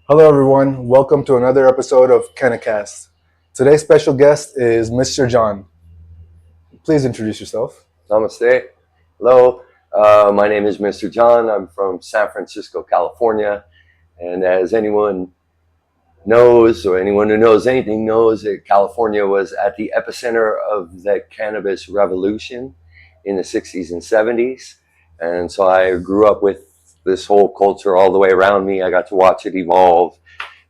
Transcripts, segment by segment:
Hello, everyone. Welcome to another episode of Cannacast. Today's special guest is Mr. John. Please introduce yourself. Namaste. Hello. My name is Mr. John. I'm from San Francisco, California. And as anyone knows, or anyone who knows anything knows, that California was at the epicenter of the cannabis revolution in the 60s and 70s. And so I grew up with this whole culture all the way around me. I got to watch it evolve.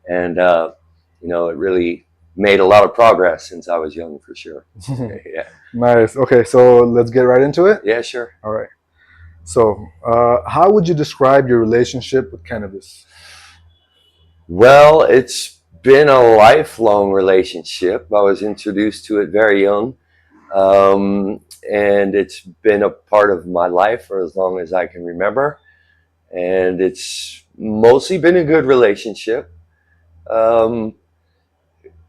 And, it really made a lot of progress since I was young, for sure. Yeah. Nice. Okay, so let's get right into it. Yeah, sure. All right. So, how would you describe your relationship with cannabis? Well, it's been a lifelong relationship. I was introduced to it very young, and it's been a part of my life for as long as I can remember. And it's mostly been a good relationship. Um,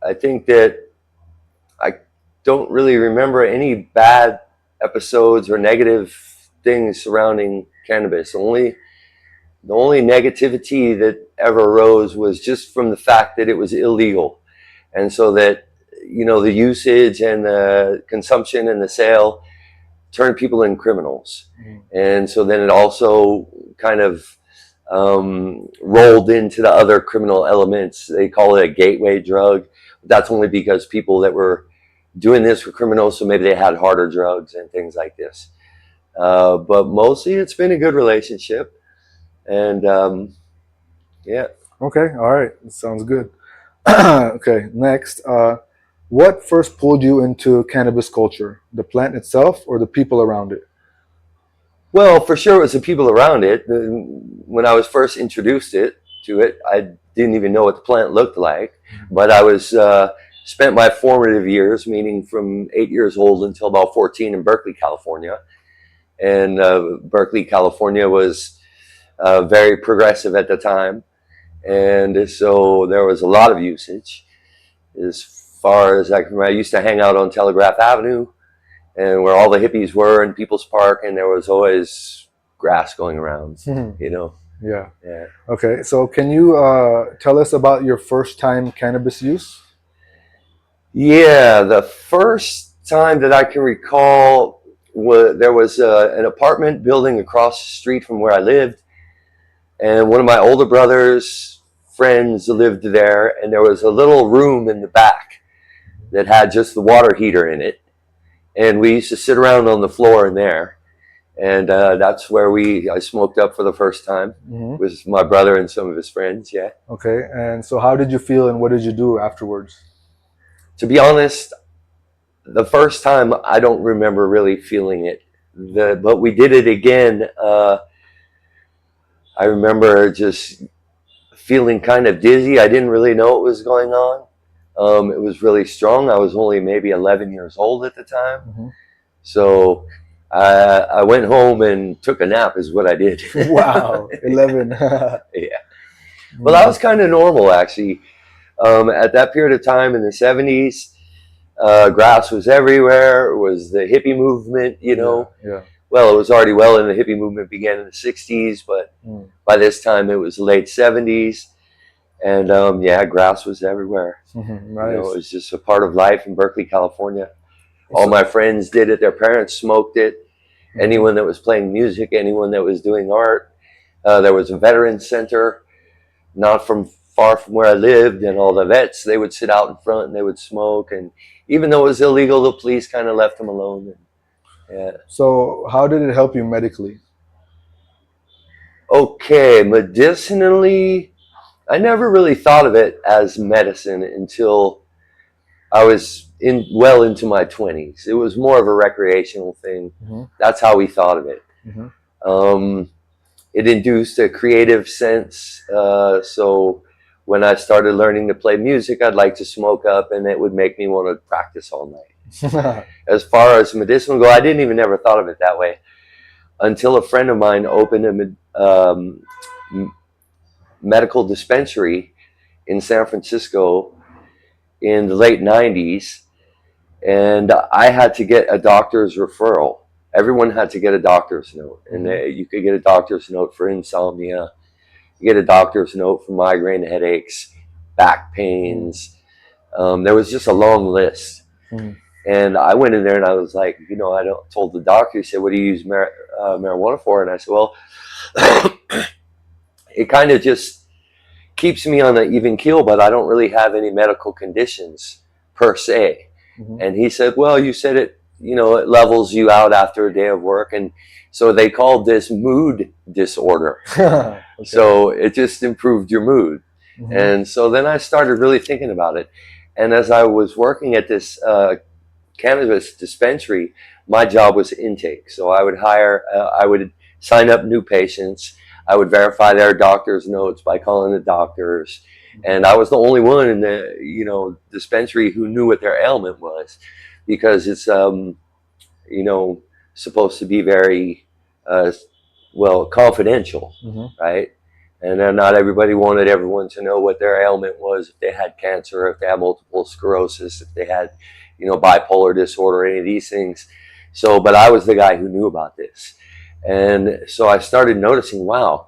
I think that I don't really remember any bad episodes or negative things surrounding cannabis. The only negativity that ever arose was just from the fact that it was illegal. And so that, the usage and the consumption and the sale turned people into criminals. And so then it also kind of rolled into the other criminal elements. They call it a gateway drug. That's only because people that were doing this were criminals, so maybe they had harder drugs and things like this. But mostly it's been a good relationship. And yeah. Okay, all right. Sounds good. Okay, next. What first pulled you into cannabis culture? The plant itself or the people around it? Well, for sure, it was the people around it. When I was first introduced to it, I didn't even know what the plant looked like. But I was spent my formative years, meaning from 8 years old until about 14, in Berkeley, California. And Berkeley, California was very progressive at the time, and so there was a lot of usage. As far as I can remember, I used to hang out on Telegraph Avenue, and where all the hippies were in People's Park, and there was always grass going around. Yeah. Yeah. Okay, so can you tell us about your first time cannabis use? Yeah, the first time that I can recall, there was an apartment building across the street from where I lived, and one of my older brother's friends lived there, and there was a little room in the back that had just the water heater in it, and we used to sit around on the floor in there, and that's where I smoked up for the first time with my brother and some of his friends. Yeah. Okay, and so how did you feel and what did you do afterwards? To be honest, the first time I don't remember really feeling it, but we did it again. I remember just feeling kind of dizzy. I didn't really know what was going on. It was really strong. I was only maybe 11 years old at the time. So I went home and took a nap is what I did. Wow, 11. Yeah. Well, that was kind of normal, actually. At that period of time in the 70s, grass was everywhere. It was the hippie movement, Yeah. Well, it was already well in the hippie movement began in the 60s, but by this time it was the late 70s. And grass was everywhere. Nice. It was just a part of life in Berkeley, California. All my friends did it. Their parents smoked it. Anyone that was playing music, anyone that was doing art. There was a veterans center not far from where I lived, and all the vets, they would sit out in front and they would smoke. And even though it was illegal, the police kind of left them alone. Yeah. So how did it help you medically? Okay, medicinally, I never really thought of it as medicine until I was well into my 20s. It was more of a recreational thing. That's how we thought of it. It induced a creative sense. So when I started learning to play music, I'd like to smoke up, and it would make me want to practice all night. As far as medicinal go, I didn't even ever thought of it that way until a friend of mine opened a medical dispensary in San Francisco in the late 90s, and I had to get a doctor's referral. Everyone had to get a doctor's note, and you could get a doctor's note for insomnia. You get a doctor's note for migraine headaches, back pains. There was just a long list. Mm. And I went in there and I was like, told the doctor, he said, what do you use marijuana for? And I said, well, it kind of just keeps me on an even keel, but I don't really have any medical conditions per se. Mm-hmm. And he said, well, you said it, it levels you out after a day of work. And so they called this mood disorder. Okay. So it just improved your mood. Mm-hmm. And so then I started really thinking about it. And as I was working at this cannabis dispensary, my job was intake. So I would sign up new patients. I would verify their doctor's notes by calling the doctors. And I was the only one in the, dispensary who knew what their ailment was, because it's, supposed to be very, confidential, Mm-hmm. right? And then not everybody wanted everyone to know what their ailment was, if they had cancer, if they had multiple sclerosis, if they had, bipolar disorder, any of these things. So, but I was the guy who knew about this. And so I started noticing, wow,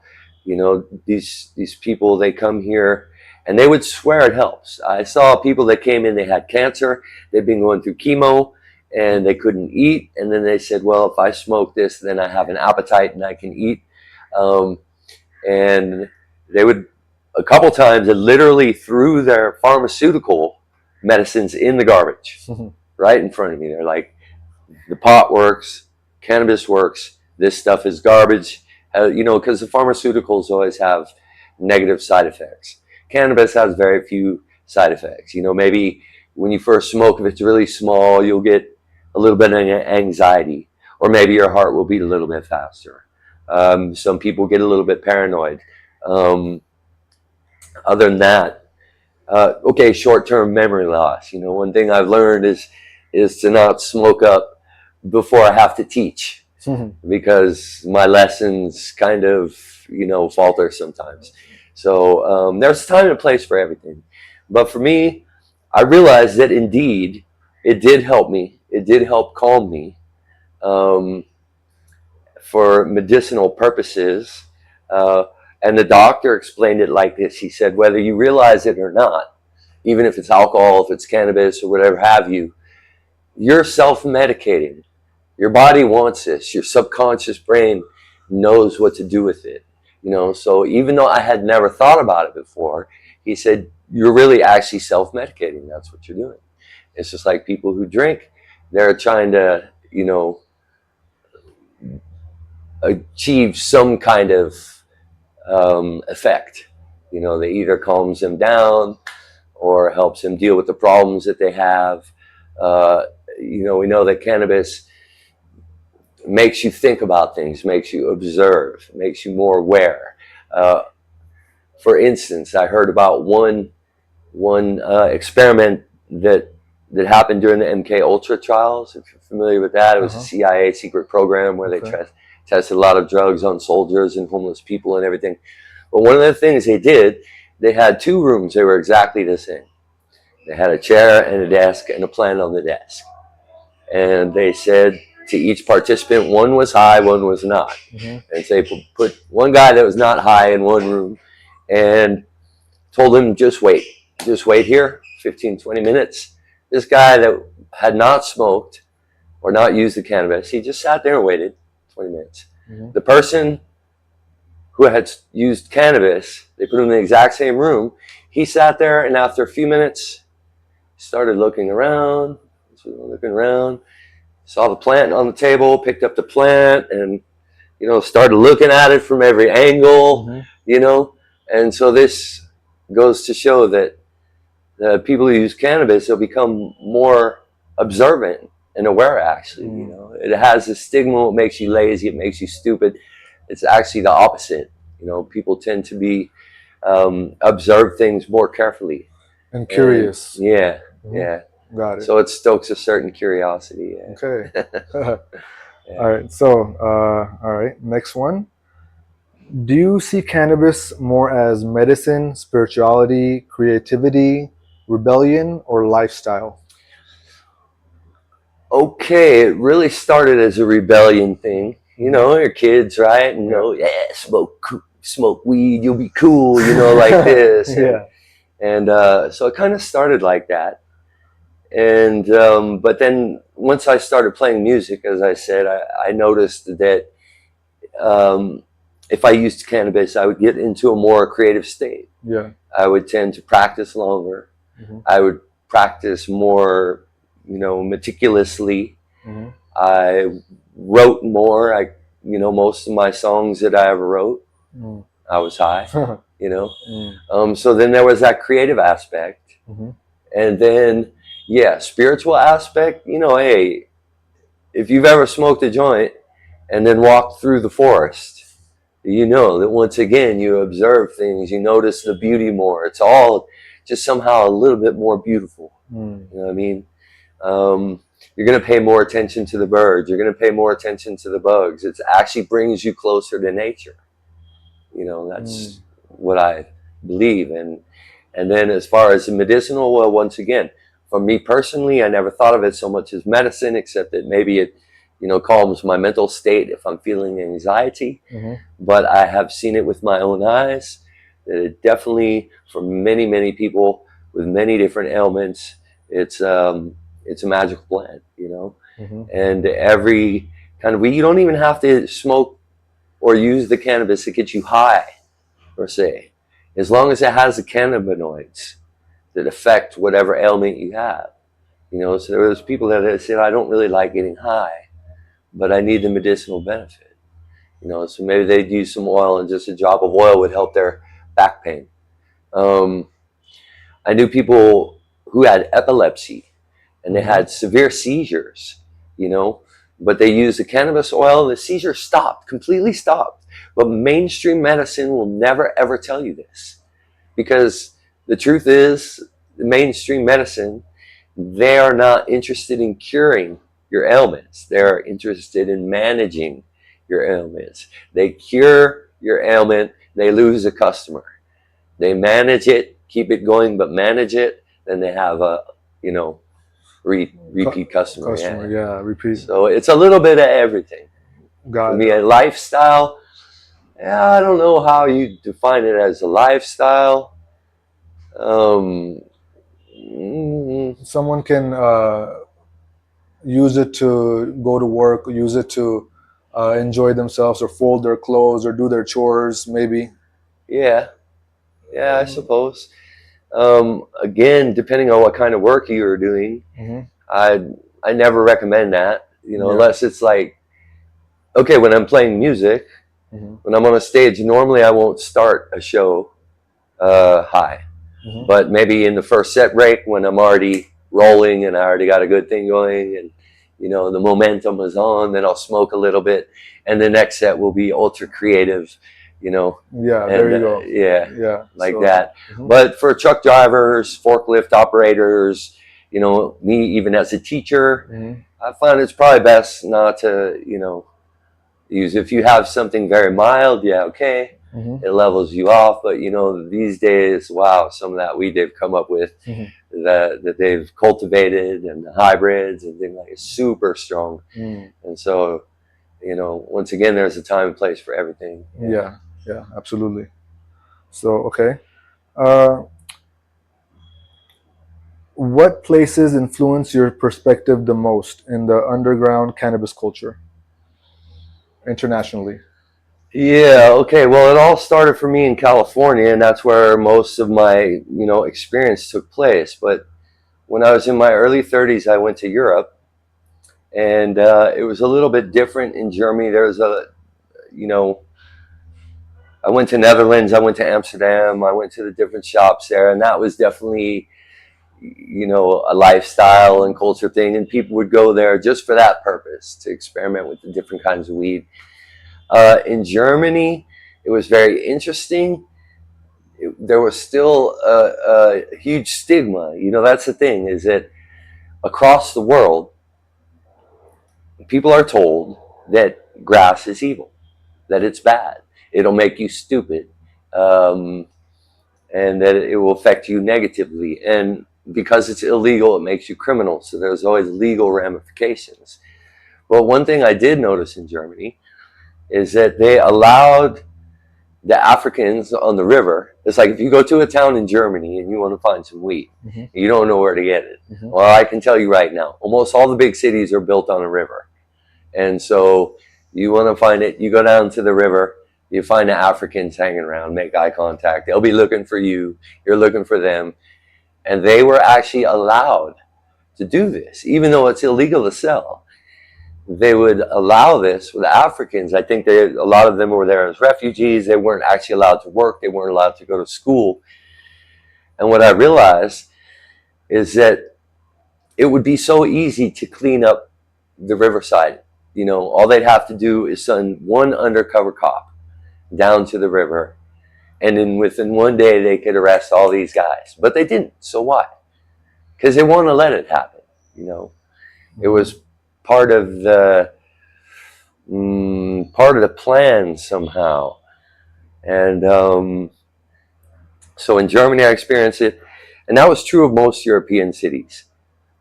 these people, they come here and they would swear it helps. I saw people that came in, they had cancer, they'd been going through chemo and they couldn't eat. And then they said, well, if I smoke this, then I have an appetite and I can eat. And they would, a couple times, they literally threw their pharmaceutical medicines in the garbage right in front of me. They're like, the pot works, cannabis works, this stuff is garbage. Because the pharmaceuticals always have negative side effects. Cannabis has very few side effects. Maybe when you first smoke, if it's really small, you'll get a little bit of anxiety, or maybe your heart will beat a little bit faster. Some people get a little bit paranoid. Other than that, short-term memory loss. One thing I've learned is to not smoke up before I have to teach, because my lessons kind of falter sometimes. So there's a time and a place for everything. But for me, I realized that indeed it did help me. It did help calm me. For medicinal purposes. And the doctor explained it like this. He said, whether you realize it or not, even if it's alcohol, if it's cannabis or whatever have you, you're self-medicating. Your body wants this. Your subconscious brain knows what to do with it. So even though I had never thought about it before, he said, you're really actually self-medicating. That's what you're doing. It's just like people who drink, they're trying to, achieve some kind of effect. They either calms them down or helps them deal with the problems that they have. We know that cannabis makes you think about things, makes you observe, makes you more aware. For instance, I heard about one experiment that happened during the MK Ultra trials. If you're familiar with that, it was a CIA secret program where they tested a lot of drugs on soldiers and homeless people and everything. But one of the things they did, they had two rooms. They were exactly the same. They had a chair and a desk and a plant on the desk. And they said to each participant, one was high, one was not. And so they put one guy that was not high in one room and told him, just wait here, 15, 20 minutes. This guy that had not smoked or not used the cannabis, he just sat there and waited 20 minutes. The person who had used cannabis, they put him in the exact same room. He sat there, and after a few minutes, started looking around, saw the plant on the table, picked up the plant, and started looking at it from every angle, And so this goes to show that the people who use cannabis, they'll become more observant and aware, actually. It has a stigma. It makes you lazy. It makes you stupid. It's actually the opposite. People tend to be observe things more carefully And curious. Yeah. Got it. So it stokes a certain curiosity. Yeah. Okay. All right. So, all right. Next one. Do you see cannabis more as medicine, spirituality, creativity, rebellion, or lifestyle? Okay, it really started as a rebellion thing. Your kids, right? And smoke smoke weed, you'll be cool, like this. and Yeah. and so it kind of started like that. And but then once I started playing music, as I said, I noticed that um, if I used cannabis, I would get into a more creative state. Yeah. I would tend to practice longer. Hmm. I would practice more, meticulously. Hmm. I wrote more. Most of my songs that I ever wrote, Mm. I was high. You know, Mm. so then there was that creative aspect, Hmm. and then yeah, spiritual aspect. Hey, if you've ever smoked a joint and then walked through the forest, you know that once again you observe things, you notice the beauty more. It's all just somehow a little bit more beautiful. Mm. You know what I mean? You're going to pay more attention to the birds. You're going to pay more attention to the bugs. It actually brings you closer to nature. Mm. That's what I believe. And then as far as the medicinal, well, once again, for me personally, I never thought of it so much as medicine, except that maybe it, calms my mental state if I'm feeling anxiety. Hmm. But I have seen it with my own eyes that it definitely, for many, many people with many different ailments, it's a magical plant. Hmm. And every kind of weed, you don't even have to smoke or use the cannabis to get you high, per se, as long as it has the cannabinoids that affect whatever ailment you have. So there's people that have said, I don't really like getting high, but I need the medicinal benefit. So maybe they'd use some oil, and just a drop of oil would help their back pain. Um, I knew people who had epilepsy and they Hmm. had severe seizures, you know, but they used the cannabis oil, the seizure stopped, completely stopped. But mainstream medicine will never ever tell you this, because the truth is, the mainstream medicine, they are not interested in curing your ailments. They're interested in managing your ailments. They cure your ailment, they lose a customer. They manage it, keep it going, but manage it, then they have a, you know, repeat customer. Customer, Yeah. yeah, repeat. So it's a little bit of everything. For Got me, it. a lifestyle, yeah, I don't know how you define it as a lifestyle. Um, mm, Someone can use it to go to work, use it to enjoy themselves or fold their clothes or do their chores, maybe. yeah, yeah, I suppose. Again, depending on what kind of work you're doing, Hmm. I I never recommend that. Yeah. Unless it's like, okay, when I'm playing music, Hmm. when I'm on a stage, normally I won't start a show high, Hmm. but maybe in the first set break when I'm already rolling and I already got a good thing going, and the momentum is on, then I'll smoke a little bit, and the next set will be ultra creative, you know, Yeah, there and you go. yeah, Yeah. like So, that. mhm. But for truck drivers, forklift operators, me even as a teacher, Hmm. I find it's probably best not to, use. If you have something very mild, yeah, okay, Hmm. it levels you off. But these days, wow, some of that weed they've come up with, Hmm. that they've cultivated, and the hybrids and things like, it's super strong. Mm. And so, once again, there's a time and place for everything. Yeah. Yeah, yeah, absolutely. So, okay. Uh, what places influence your perspective the most in the underground cannabis culture internationally? Yeah, okay. Well, it all started for me in California, and that's where most of my, experience took place. But when I was in my early 30s, I went to Europe, and it was a little bit different in Germany. There was you know, I went to Netherlands, I went to Amsterdam, I went to the different shops there, and that was definitely, a lifestyle and culture thing. And people would go there just for that purpose, to experiment with the different kinds of weed. In Germany, it was very interesting. There was still a huge stigma. That's the thing, is that across the world, people are told that grass is evil, that it's bad, it'll make you stupid, um, and that it will affect you negatively. And because it's illegal, it makes you criminal. So there's always legal ramifications. But one thing I did notice in Germany is that they allowed the Africans on the river, it's like if you go to a town in Germany and you want to find some weed, Mm-hmm. you don't know where to get it. Mm-hmm. Well, I can tell you right now, almost all the big cities are built on a river. And so you want to find it, you go down to the river, you find the Africans hanging around, make eye contact. They'll be looking for you, you're looking for them. And they were actually allowed to do this, even though it's illegal to sell. They would allow this with Africans. I think a lot of them were there as refugees. They weren't actually allowed to work. They weren't allowed to go to school. And what I realized is that it would be so easy to clean up the riverside. You know, all they'd have to do is send one undercover cop down to the river, and then within one day they could arrest all these guys. But they didn't. So why? Because they want to let it happen. You know, it Mm-hmm. was part of the part of the plan somehow. And so in Germany, I experienced it, and that was true of most European cities.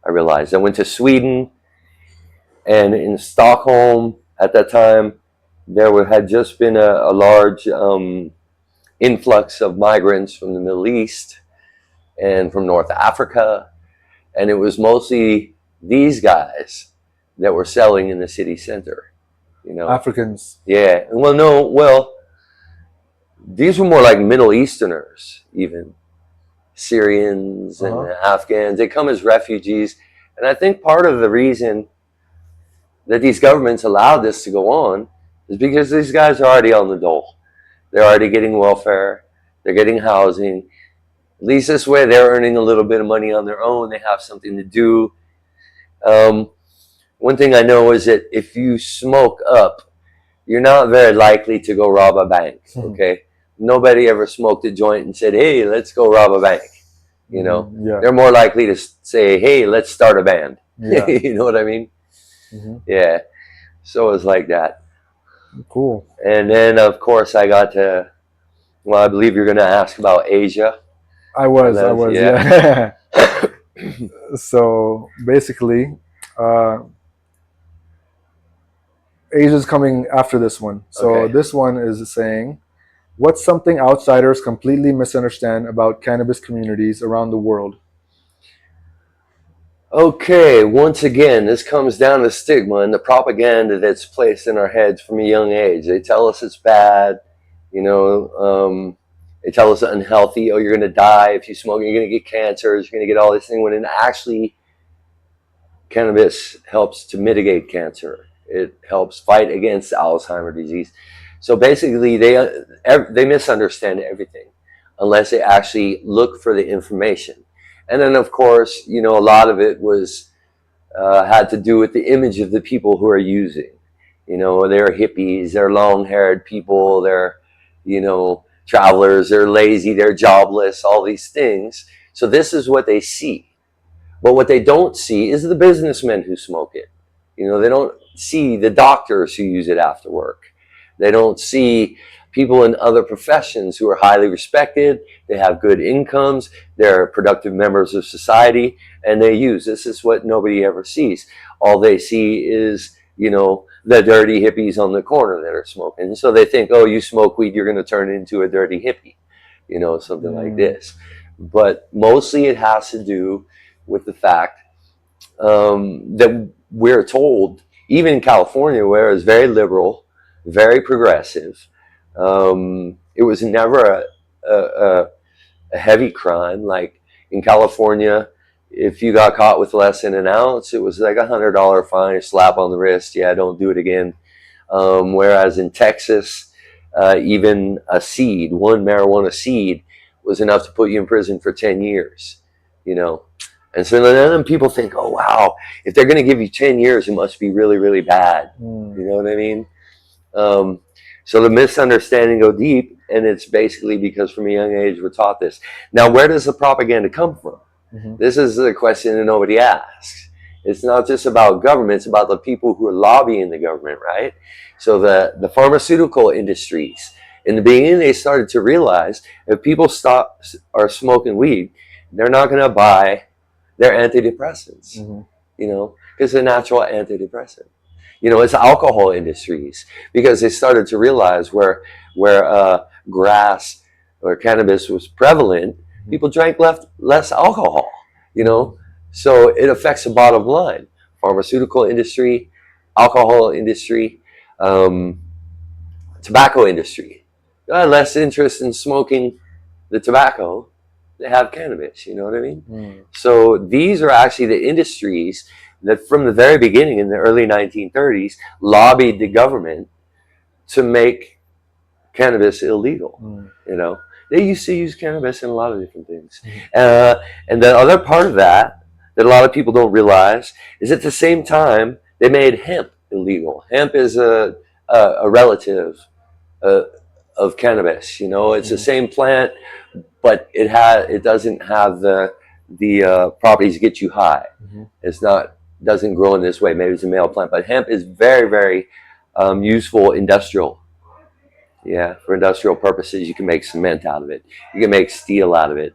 I realized I went to Sweden, and in Stockholm at that time, had just been a large influx of migrants from the Middle East and from North Africa, and it was mostly these guys that were selling in the city center. You know, Africans. yeah. Well, no, well, these were more like Middle Easterners, even Syrians Uh and huh. Afghans. They come as refugees. And I think part of the reason that these governments allowed this to go on is because these guys are already on the dole. They're already getting welfare, they're getting housing. At least this way, they're earning a little bit of money on their own. They have something to do. Um, One thing I know is that if you smoke up, you're not very likely to go rob a bank. Okay, nobody ever smoked a joint and said, "Hey, let's go rob a bank." You know, Mm-hmm. Yeah. they're more likely to say, "Hey, let's start a band." Yeah. You know what I mean? Mm-hmm. Yeah. So it's like that. Cool. And then, of course, I got to. Well, I believe you're going to ask about Asia, I and was. I that's was. yeah. Yeah. So basically, uh, Asia's coming after this one. So Okay. this one is saying, what's something outsiders completely misunderstand about cannabis communities around the world? Okay, once again, this comes down to stigma and the propaganda that's placed in our heads from a young age. They tell us it's bad, you know, they tell us it's unhealthy. Oh, you're going to die if you smoke, you're going to get cancer, you're going to get all these things. When it actually, cannabis helps to mitigate cancer, it helps fight against Alzheimer's disease. So basically, they misunderstand everything unless they actually look for the information. And then, of course, you know, a lot of it was had to do with the image of the people who are using. You know, they're hippies, they're long-haired people, they're, you know, travelers, they're lazy, they're jobless, all these things. So this is what they see. But what they don't see is the businessmen who smoke it. You know, they don't see the doctors who use it after work. They don't see people in other professions who are highly respected. They have good incomes. They're productive members of society, and they use. This is what nobody ever sees. All they see is, you know, the dirty hippies on the corner that are smoking. And so they think, oh, you smoke weed, you're going to turn into a dirty hippie, you know, something like Mm, this. But mostly it has to do with the fact that we're told, even in California, where it's very liberal, very progressive, it was never a, a heavy crime. Like in California, if you got caught with less than an ounce, it was like $100 fine, a slap on the wrist. Yeah, don't do it again. Whereas in Texas, even a seed, one marijuana seed, was enough to put you in prison for 10 years, you know. And so then people think, oh, wow, if they're going to give you 10 years, it must be really, really bad. mm, You know what I mean? Um, so the misunderstanding go deep, and it's basically because from a young age we're taught this. Now, where does the propaganda come from? mhm. This is the question that nobody asks. It's not just about government, it's about the people who are lobbying the government, right? So the pharmaceutical industries, in the beginning, they started to realize if people are smoking weed, they're not going to buy their antidepressants, Mhm. you know, because it's a natural antidepressant. It's alcohol industries, because they started to realize where grass or cannabis was prevalent, people drank less alcohol. You know, so it affects the bottom line. Pharmaceutical industry, alcohol industry, um, tobacco industry. Less interest in smoking the tobacco, they have cannabis. You know what I mean? Mm. So these are actually the industries that, from the very beginning in the early 1930s, lobbied the government to make cannabis illegal. Mm. You know, they used to use cannabis in a lot of different things. Mhm. And the other part of that a lot of people don't realize is, at the same time they made hemp illegal. Hemp is a relative uh, of cannabis. It's the Mhm. same plant, but it doesn't have the properties to get you high. Mhm. It's not doesn't grow in this way. Maybe it's a male plant, but hemp is very, very useful industrial. Yeah, for industrial purposes, you can make cement out of it. You can make steel out of it.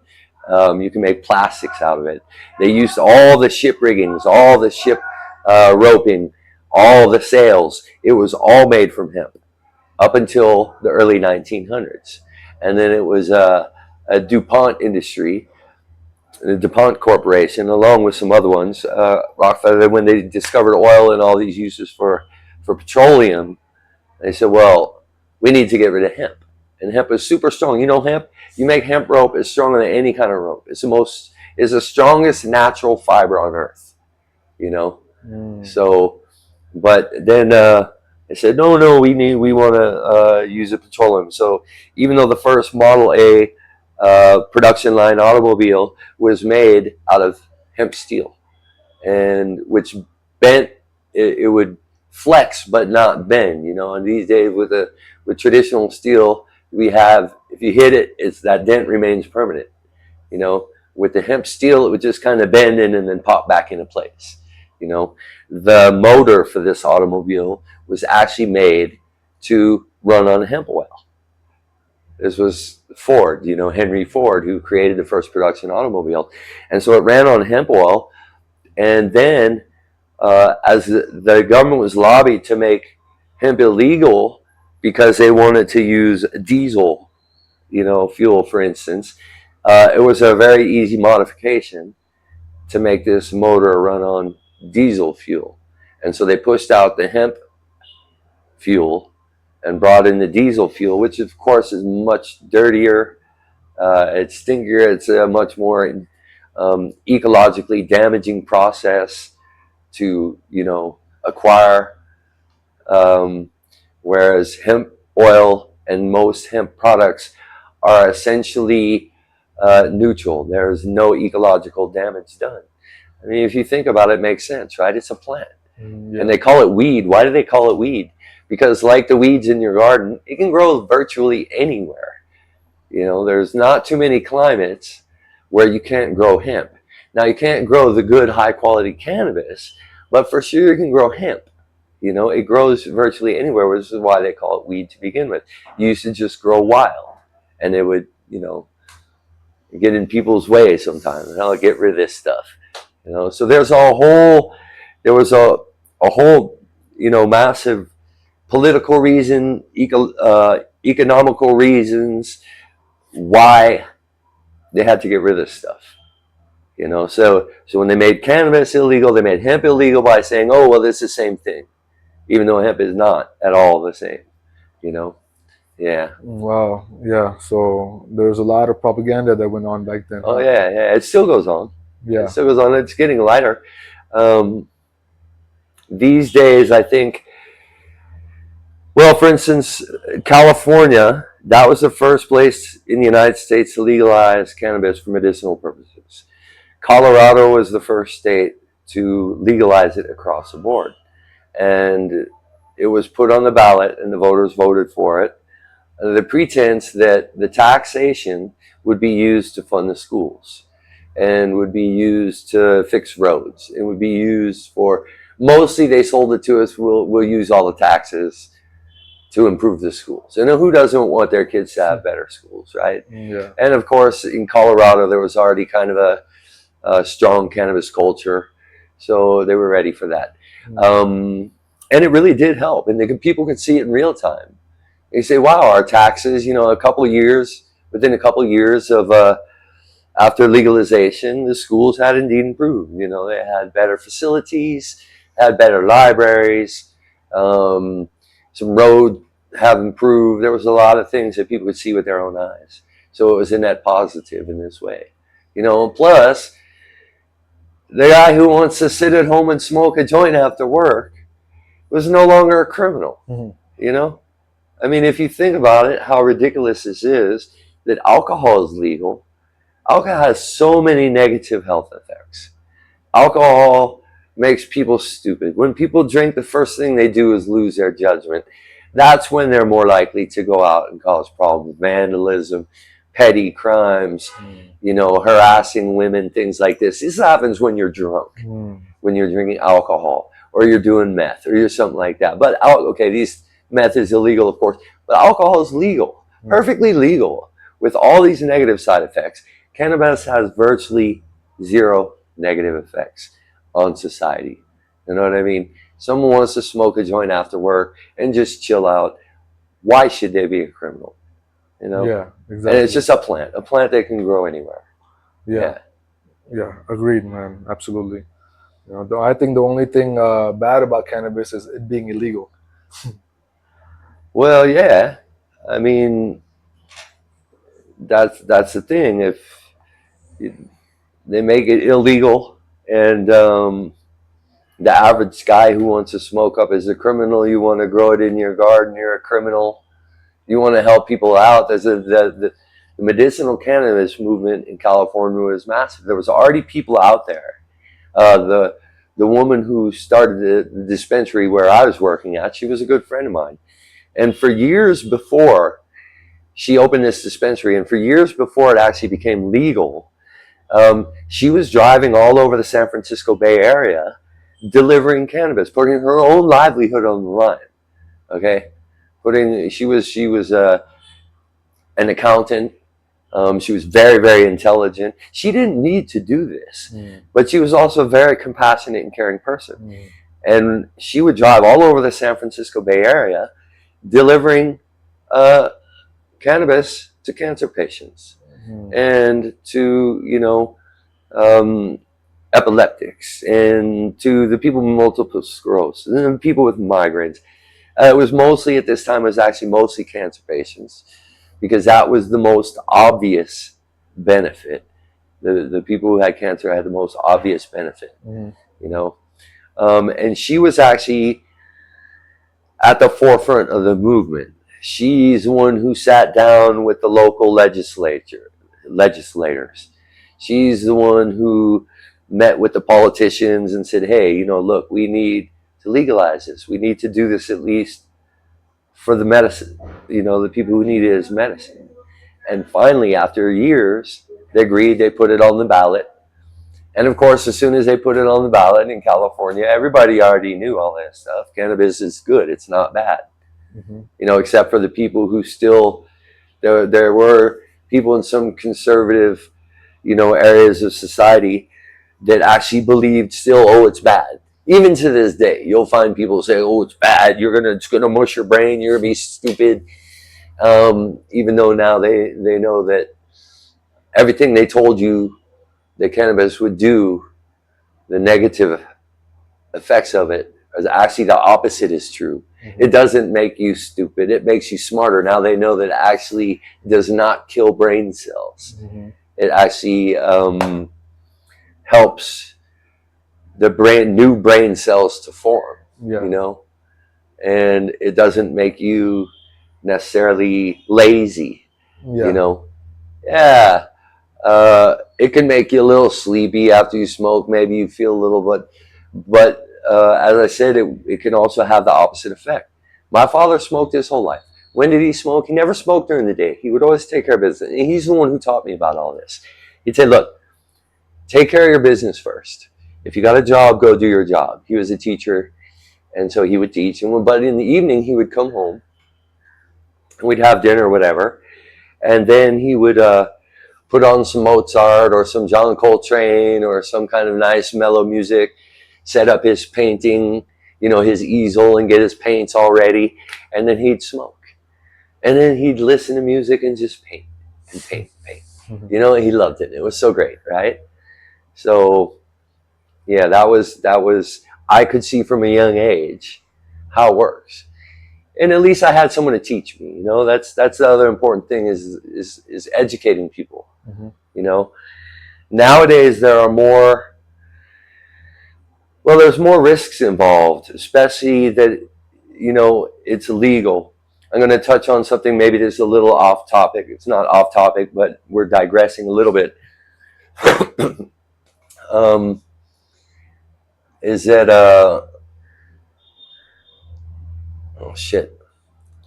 You can make plastics out of it. They used all the ship riggings, all the ship roping, all the sails. It was all made from hemp up until the early 1900s. And then it was a DuPont industry, the DuPont Corporation, along with some other ones, Rockefeller, when they discovered oil and all these uses for petroleum, they said, well, we need to get rid of hemp. And hemp is super strong. Hemp, you make hemp rope, it's stronger than any kind of rope. It's the strongest natural fiber on earth, you know? Mm. So, but then I said, no, no, we want to use a petroleum. So even though the first Model A production line automobile was made out of hemp steel, and which bent, it would flex but not bend. And these days with traditional steel, we have, if you hit it, it's that dent remains permanent. You know, with the hemp steel, it would just kind of bend in and then pop back into place. You know, the motor for this automobile was actually made to run on hemp oil. This was Ford, Henry Ford, who created the first production automobile. And so it ran on hemp oil. And then, as the government was lobbied to make hemp illegal because they wanted to use diesel, fuel, for instance, it was a very easy modification to make this motor run on diesel fuel. And so they pushed out the hemp fuel and brought in the diesel fuel, which of course is much dirtier. It's stinkier. It's a much more ecologically damaging process to acquire. Um, Whereas hemp oil and most hemp products are essentially neutral. There's no ecological damage done. I mean, if you think about it, it makes sense, right? It's a plant. Mm. And Yeah. they call it weed. Why do they call it weed? Because, like the weeds in your garden, it can grow virtually anywhere. There's not too many climates where you can't grow hemp. Now, you can't grow the good, high quality cannabis, but for sure you can grow hemp. It grows virtually anywhere, which is why they call it weed to begin with. It used to just grow wild, and it would, get in people's way sometimes. And I'll get rid of this stuff. So there was a whole, massive political reason, economical reasons why they had to get rid of this stuff. So when they made cannabis illegal, they made hemp illegal by saying, oh, well, it's the same thing, even though hemp is not at all the same. You know, yeah. Wow. Yeah. So there's a lot of propaganda that went on back then, Oh huh? yeah, yeah. It still goes on. It Yeah. still goes on. It's getting lighter. Um, these days, I think. Well, for instance, California, that was the first place in the United States to legalize cannabis for medicinal purposes. Colorado was the first state to legalize it across the board. And it was put on the ballot, and the voters voted for it. The pretense that the taxation would be used to fund the schools and would be used to fix roads. It would be used for, mostly they sold it to us, we'll use all the taxes to improve the schools. And who doesn't want their kids to have better schools, right? Yeah. And of course, in Colorado, there was already kind of a strong cannabis culture, so they were ready for that. Mm. Um, And it really did help. And people could see it in real time. They say, wow, our taxes, a couple of years, within a couple of years of after legalization, the schools had indeed improved. They had better facilities, had better libraries, some roads have improved. There was a lot of things that people could see with their own eyes. So it was a net positive in this way. Plus, the guy who wants to sit at home and smoke a joint after work was no longer a criminal. Mm-hmm. I mean, if you think about it, how ridiculous this is that alcohol is legal. Alcohol has so many negative health effects. Alcohol makes people stupid. When people drink, the first thing they do is lose their judgment. That's when they're more likely to go out and cause problems, vandalism, petty crimes, harassing women, things like this. This happens when you're drunk, when you're drinking alcohol, or you're doing meth, or you're something like that. But, okay, meth is illegal, of course, but alcohol is legal, perfectly legal, with all these negative side effects. Cannabis has virtually zero negative effects on society. You know what I mean? Someone wants to smoke a joint after work and just chill out. Why should they be a criminal? Yeah, exactly. And it's just a plant that can grow anywhere. Yeah, agreed, man. Absolutely. I think the only thing bad about cannabis is it being illegal. Well, yeah. I mean, that's the thing. If they make it illegal, and the average guy who wants to smoke up is a criminal, you want to grow it in your garden, you're a criminal. You want to help people out. The medicinal cannabis movement in California was massive. There was already people out there. The woman who started the dispensary where I was working at, she was a good friend of mine. And for years before she opened this dispensary, and for years before it actually became legal, she was driving all over the San Francisco Bay Area, delivering cannabis, putting her own livelihood on the line. Okay, she was an accountant. She was very, very intelligent. She didn't need to do this, but she was also a very compassionate and caring person. And she would drive all over the San Francisco Bay Area, delivering cannabis to cancer patients and to epileptics, and to the people with multiple sclerosis, and people with migraines. It was mostly, at this time, it was actually mostly cancer patients, because that was the most obvious benefit. The people who had cancer had the most obvious benefit, and she was actually at the forefront of the movement. She's the one who sat down with the local legislators. She's the one who met with the politicians and said, hey, look, we need to legalize this. We need to do this at least for the medicine, the people who need it as medicine. And finally, after years, they agreed, they put it on the ballot. And of course, as soon as they put it on the ballot in California, everybody already knew all that stuff. Cannabis is good. It's not bad. Except for the people who still, there were people in some conservative, areas of society that actually believed still, oh, it's bad. Even to this day, you'll find people say, oh, it's bad. It's going to mush your brain. You're going to be stupid. Even though now they know that everything they told you that cannabis would do, the negative effects of it, is actually the opposite is true. It doesn't make you stupid. It makes you smarter. Now they know that it actually does not kill brain cells. It actually helps the new brain cells to form, and it doesn't make you necessarily lazy, it can make you a little sleepy after you smoke. Maybe you feel a little bit, but as I said, it can also have the opposite effect. My father smoked his whole life. When did he smoke? He never smoked during the day. He would always take care of business. And he's the one who taught me about all this. He'd say, look, take care of your business first. If you got a job, go do your job. He was a teacher, and so he would teach. But in the evening, he would come home, and we'd have dinner or whatever. And then he would put on some Mozart or some John Coltrane or some kind of nice mellow music, set up his painting, his easel and get his paints all ready, and then he'd smoke. And then he'd listen to music and just paint and paint, paint. He loved it. It was so great, right? So yeah, that was I could see from a young age how it works. And at least I had someone to teach me. That's the other important thing is educating people. You know, nowadays there's more risks involved, especially that it's illegal. I'm going to touch on something maybe that's a little off topic. It's not off topic, but we're digressing a little bit. um, is that oh shit,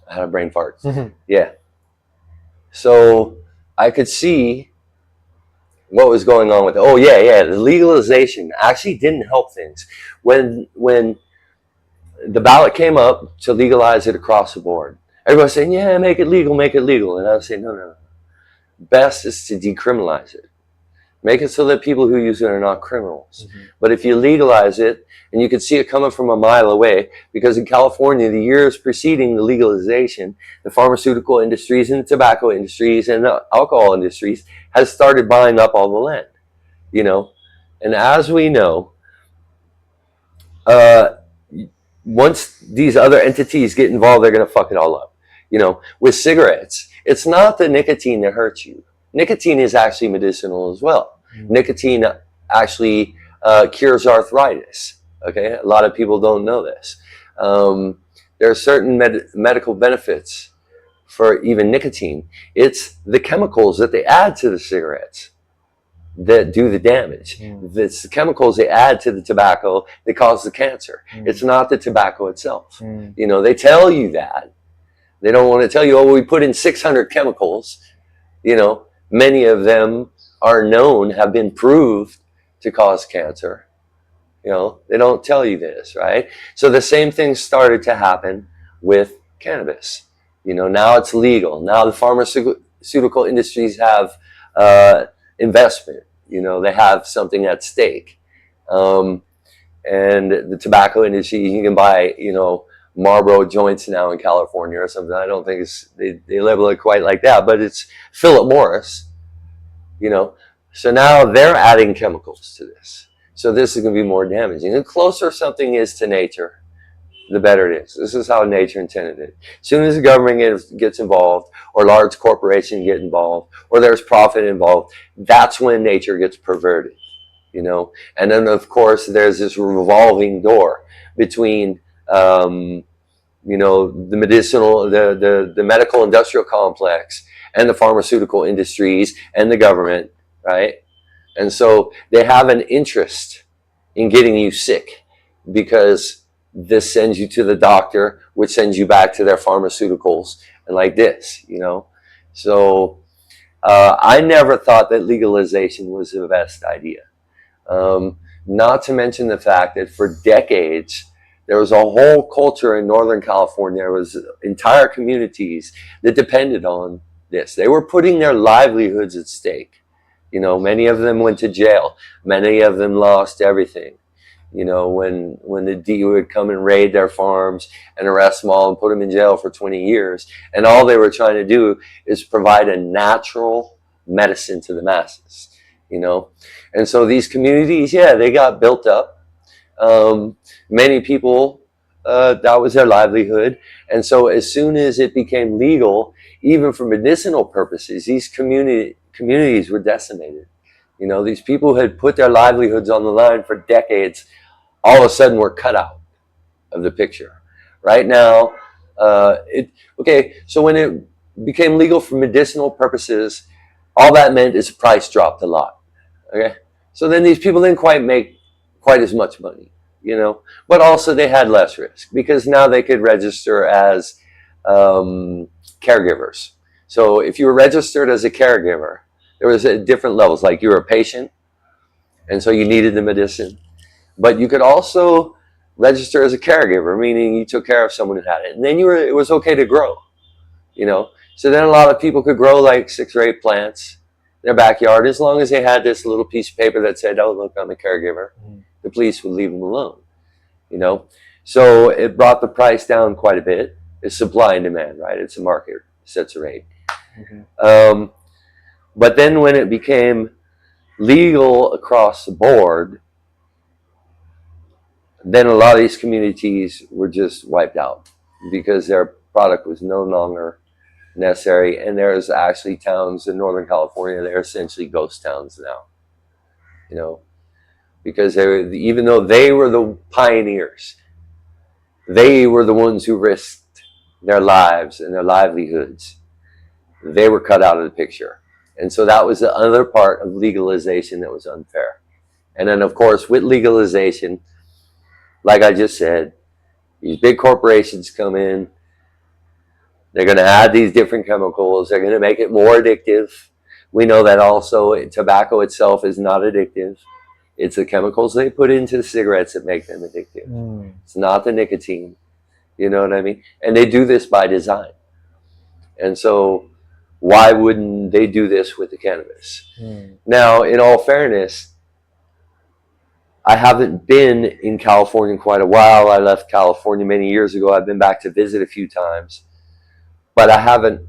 I had a brain fart. Yeah. So I could see what was going on with it. Oh yeah, the legalization actually didn't help things. When the ballot came up to legalize it across the board, everybody was saying, yeah, make it legal, and I was saying, no. Best is to decriminalize it. Make it so that people who use it are not criminals. But if you legalize it, and you could see it coming from a mile away, because in California, the years preceding the legalization, the pharmaceutical industries and the tobacco industries and the alcohol industries has started buying up all the land, And as we know, once these other entities get involved, they're going to fuck it all up. With cigarettes, it's not the nicotine that hurts you. Nicotine is actually medicinal as well. Nicotine actually cures arthritis. Okay, a lot of people don't know this. There are certain medical benefits for even nicotine. It's the chemicals that they add to the cigarettes that do the damage. It's the chemicals they add to the tobacco that cause the cancer. It's not the tobacco itself. They tell you that. They don't want to tell you, we put in 600 chemicals. Many of them are known, have been proved to cause cancer. They don't tell you this, right? So the same thing started to happen with cannabis. Now it's legal. Now the pharmaceutical industries have investment. They have something at stake. And the tobacco industry, you can buy, Marlboro joints now in California or something. I don't think they label it quite like that, but it's Philip Morris, So now they're adding chemicals to this. So this is going to be more damaging. The closer something is to nature, the better it is. This is how nature intended it. As soon as the government gets involved, or large corporations get involved, or there's profit involved, that's when nature gets perverted, And then, of course, there's this revolving door between, the medicinal, the medical industrial complex, and the pharmaceutical industries, and the government, right? And so they have an interest in getting you sick, because this sends you to the doctor, which sends you back to their pharmaceuticals, and like this, So I never thought that legalization was the best idea. Not to mention the fact that for decades, there was a whole culture in Northern California. There was entire communities that depended on this. They were putting their livelihoods at stake. Many of them went to jail. Many of them lost everything. When the DEA would come and raid their farms and arrest them all and put them in jail for 20 years. And all they were trying to do is provide a natural medicine to the masses, And so these communities, they got built up. Many people, that was their livelihood. And so as soon as it became legal, even for medicinal purposes, these communities were decimated. These people had put their livelihoods on the line for decades, all of a sudden were cut out of the picture. Right now, so when it became legal for medicinal purposes, all that meant is the price dropped a lot. Okay, so then these people didn't quite make quite as much money, but also they had less risk, because now they could register as caregivers. So if you were registered as a caregiver, there was different levels, like you were a patient, and so you needed the medicine. But you could also register as a caregiver, meaning you took care of someone who had it. And then it was okay to grow, So then a lot of people could grow like 6 or 8 plants in their backyard, as long as they had this little piece of paper that said, oh, look, I'm a caregiver. The police would leave them alone, So it brought the price down quite a bit. It's supply and demand, right? It's a market, sets a rate. Um, but then when it became legal across the board, then a lot of these communities were just wiped out because their product was no longer necessary. And there's actually towns in Northern California, they're essentially ghost towns now, you know, because even though they were the pioneers, they were the ones who risked their lives and their livelihoods. They were cut out of the picture. And so that was the other part of legalization that was unfair. And then, of course, with legalization, like I just said, these big corporations come in. They're going to add these different chemicals. They're going to make it more addictive. We know that also tobacco itself is not addictive. It's the chemicals they put into the cigarettes that make them addictive. It's not the nicotine. You know what I mean? And they do this by design. And so why wouldn't they do this with the cannabis? Now, in all fairness, I haven't been in California in quite a while. I left California many years ago. I've been back to visit a few times, but I haven't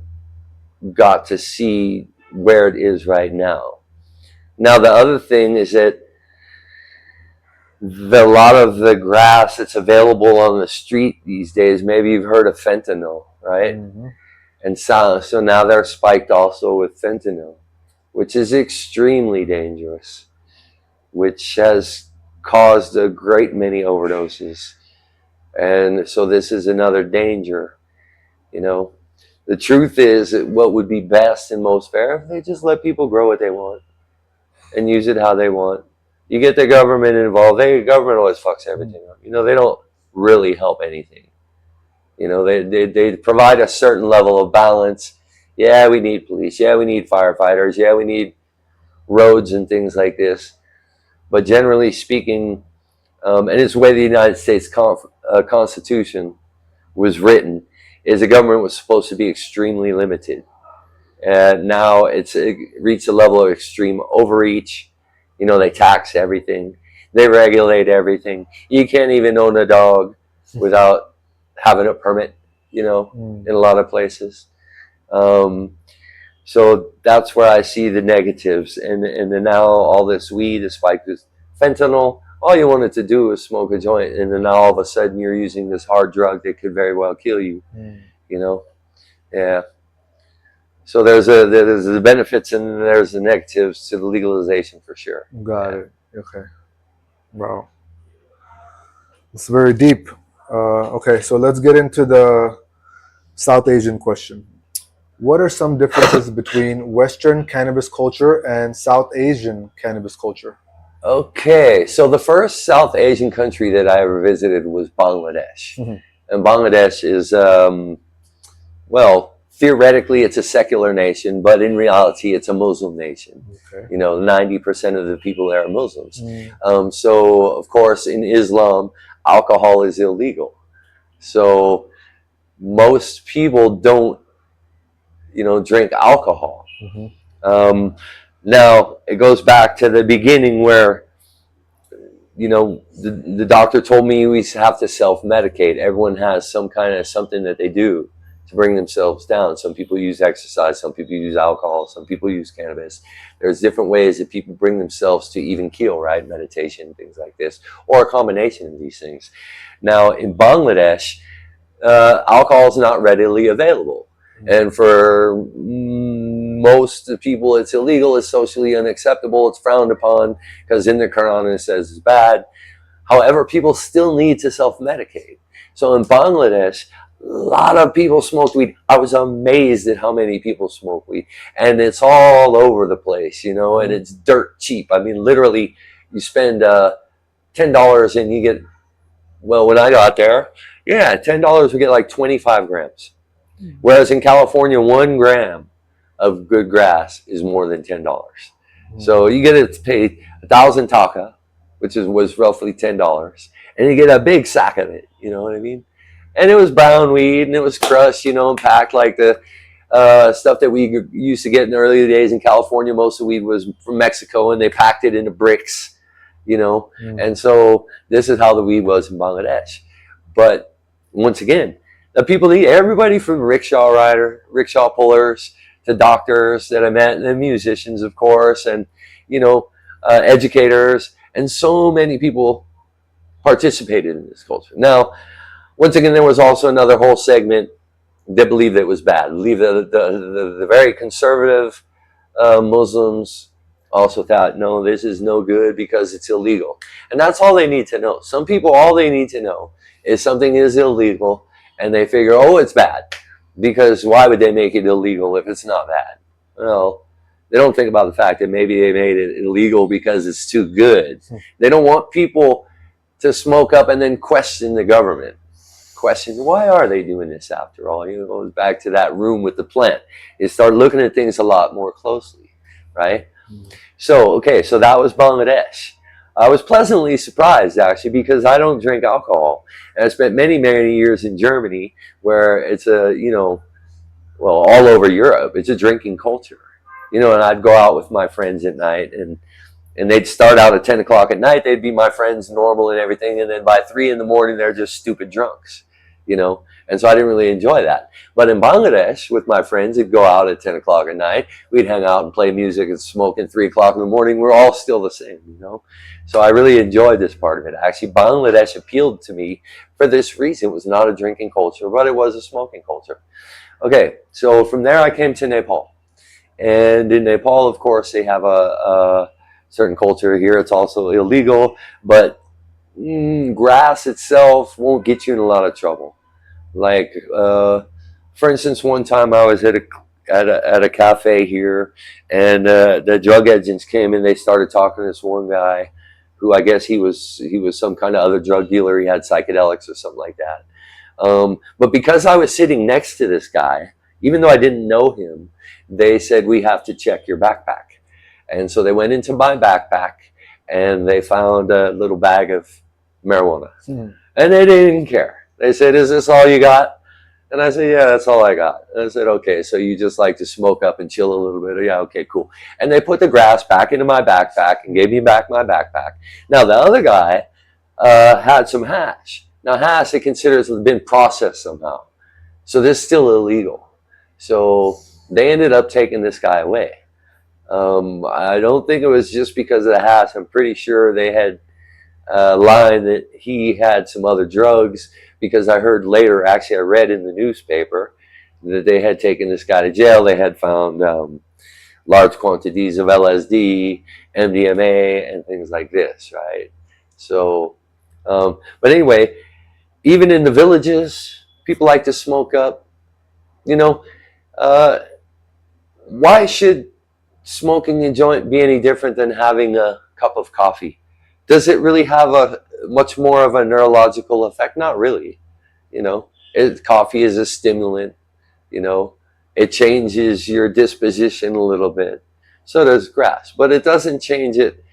got to see where it is right now. Now, the other thing is that a lot of the grass that's available on the street these days, maybe you've heard of fentanyl, right? And so now they're spiked also with fentanyl, which is extremely dangerous, which has caused a great many overdoses. And so this is another danger, you know. The truth is that what would be best and most fair if they just let people grow what they want and use it how they want. You get the government involved. The government always fucks everything up. You know, they don't really help anything. You know, they provide a certain level of balance. Yeah, we need police. Yeah, we need firefighters. Yeah, we need roads and things like this. But generally speaking, and it's the way the United States Constitution was written, is the government was supposed to be extremely limited. And now it reached a level of extreme overreach. You know, they tax everything. They regulate everything. You can't even own a dog without having a permit, you know, in a lot of places. So that's where I see the negatives. And then now all this weed is spiked with fentanyl. All you wanted to do was smoke a joint. And then now all of a sudden you're using this hard drug that could very well kill you, you know? Yeah. So there's the benefits and there's the negatives to the legalization for sure. Got it. Okay. Wow. It's very deep. Okay, so let's get into the South Asian question. What are some differences between Western cannabis culture and South Asian cannabis culture? Okay, so the first South Asian country that I ever visited was Bangladesh. And Bangladesh is, well, theoretically it's a secular nation, but in reality it's a Muslim nation. You know, 90% of the people there are Muslims. So, of course, in Islam, alcohol is illegal. So most people don't, you know, drink alcohol. Now, it goes back to the beginning where, you know, the doctor told me we have to self-medicate. Everyone has some kind of something that they do to bring themselves down. Some people use exercise, some people use alcohol, some people use cannabis. There's different ways that people bring themselves to even heal, right? Meditation, things like this, or a combination of these things. Now, in Bangladesh, alcohol is not readily available. And for most people, it's illegal, it's socially unacceptable, it's frowned upon, because in the Quran it says it's bad. However, people still need to self-medicate. So in Bangladesh, a lot of people smoke weed. I was amazed at how many people smoke weed. And it's all over the place, you know, and it's dirt cheap. I mean, literally, you spend $10 and you get, well, when I got there, yeah, $10 we get like 25 grams. Whereas in California, 1 gram of good grass is more than $10. So you get it paid 1,000 taka, which was roughly $10, and you get a big sack of it. You know what I mean? And it was brown weed, and it was crushed, you know, and packed like the stuff that we used to get in the early days in California. Most of the weed was from Mexico, and they packed it into bricks, you know. And so this is how the weed was in Bangladesh. But once again, the people everybody from rickshaw pullers to doctors that I met, and musicians, of course, and you know, educators, and so many people participated in this culture. Now, once again, there was also another whole segment that believed that it was bad. Believed that the very conservative Muslims also thought, no, this is no good because it's illegal. And that's all they need to know. Some people, all they need to know is something is illegal, and they figure, oh, it's bad. Because why would they make it illegal if it's not bad? Well, they don't think about the fact that maybe they made it illegal because it's too good. They don't want people to smoke up and then question the government. Question, why are they doing this after all? You know, it goes back to that room with the plant. You start looking at things a lot more closely, right? So, okay, so that was Bangladesh. I was pleasantly surprised, actually, because I don't drink alcohol. And I spent many, many years in Germany, where it's a, you know, well, all over Europe, it's a drinking culture. You know, and I'd go out with my friends at night, and they'd start out at 10 o'clock at night. They'd be my friends, normal and everything. And then by 3 in the morning, they're just stupid drunks, you know. And so I didn't really enjoy that. But in Bangladesh, with my friends, it'd go out at 10 o'clock at night. We'd hang out and play music and smoke at 3 o'clock in the morning. We're all still the same, you know. So I really enjoyed this part of it. Actually, Bangladesh appealed to me for this reason. It was not a drinking culture, but it was a smoking culture. Okay, so from there I came to Nepal. And in Nepal, of course, they have a certain culture. Here it's also illegal, but grass itself won't get you in a lot of trouble. Like, for instance, one time I was at a cafe here, and the drug agents came and they started talking to this one guy, who I guess he was some kind of other drug dealer. He had psychedelics or something like that. But because I was sitting next to this guy, even though I didn't know him, they said, we have to check your backpack. And so they went into my backpack and they found a little bag of marijuana. And they didn't care. They said, is this all you got? And I said, yeah, that's all I got. And I said, okay, so you just like to smoke up and chill a little bit. Yeah, okay, cool. And they put the grass back into my backpack and gave me back my backpack. Now, the other guy had some hash. Now, hash, it considers been processed somehow. So this is still illegal. So they ended up taking this guy away. I don't think it was just because of the hash. I'm pretty sure they had line that he had some other drugs, because I heard later, actually I read in the newspaper, that they had taken this guy to jail. They had found large quantities of LSD, MDMA, and things like this, right? So, but anyway, even in the villages, people like to smoke up. You know, why should smoking a joint be any different than having a cup of coffee? Does it really have a much more of a neurological effect? Not really. You know, coffee is a stimulant. You know, it changes your disposition a little bit. So does grass, but it doesn't change it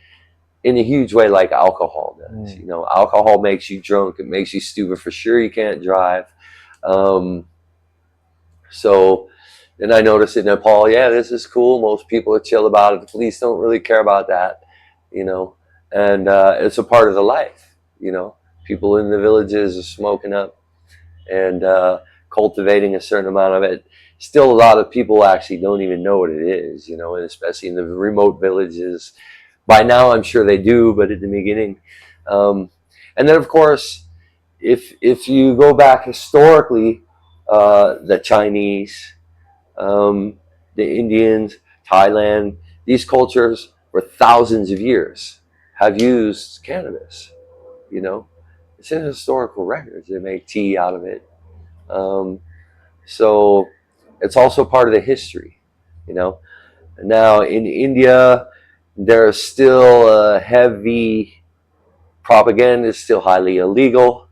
in a huge way like alcohol does. You know, alcohol makes you drunk. It makes you stupid. For sure, you can't drive. So then I noticed in Nepal, yeah, this is cool. Most people are chill about it. The police don't really care about that, you know. And it's a part of the life, you know. People in the villages are smoking up and cultivating a certain amount of it. Still, a lot of people actually don't even know what it is, you know, and especially in the remote villages. By now, I'm sure they do, but at the beginning. And then, of course, if you go back historically, the Chinese, the Indians, Thailand, these cultures for thousands of years have used cannabis. You know, it's in historical records. They make tea out of it. So it's also part of the history, you know. Now in India, there's still a heavy propaganda. It's still highly illegal.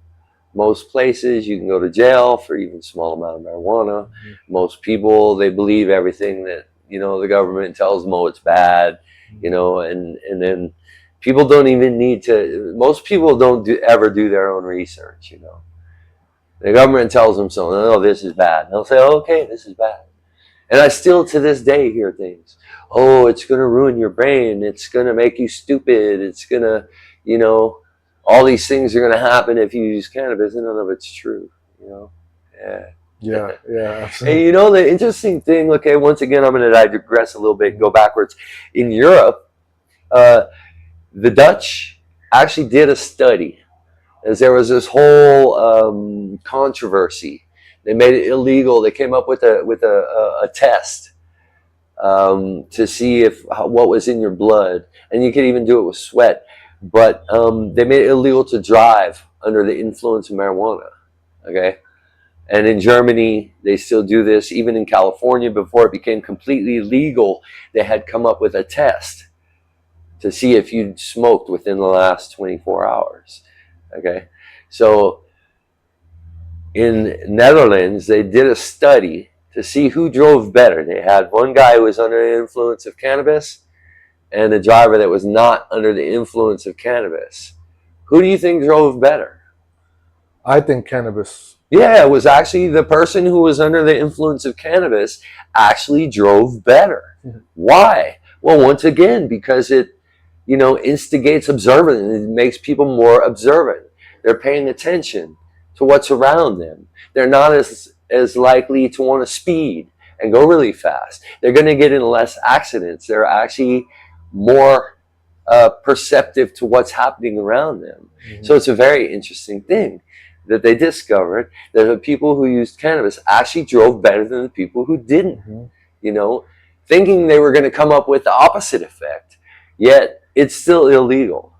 Most places you can go to jail for even small amount of marijuana. Most people, they believe everything that, you know, the government tells them, oh, it's bad, you know, and then people don't even need to, most people don't ever do their own research, you know. The government tells them so, oh, this is bad. They'll say, oh, okay, this is bad. And I still to this day hear things. Oh, it's going to ruin your brain. It's going to make you stupid. It's going to, you know, all these things are going to happen if you use cannabis, and none of it's true. You know, yeah. Yeah, yeah, And absolutely. you know the interesting thing. Okay, once again, I'm going to digress a little bit, go backwards. In Europe, uh, the Dutch actually did a study, as there was this whole controversy. They made it illegal. They came up with a test to see if what was in your blood, and you could even do it with sweat. But they made it illegal to drive under the influence of marijuana. Okay, and in Germany they still do this. Even in California, before it became completely legal, they had come up with a test to see if you'd smoked within the last 24 hours. Okay, so in Netherlands they did a study to see who drove better. They had one guy who was under the influence of cannabis and a driver that was not under the influence of cannabis. Who do you think drove better? I think cannabis. Yeah, it was actually the person who was under the influence of cannabis actually drove better. Mhm. Why? Well, once again, because it, instigates observance. It makes people more observant. They're paying attention to what's around them. They're not as likely to want to speed and go really fast. They're going to get in less accidents. They're actually more perceptive to what's happening around them. So Mhm. it's a very interesting thing that they discovered that the people who used cannabis actually drove better than the people who didn't, Mhm. you know, thinking they were going to come up with the opposite effect. Yet it's still illegal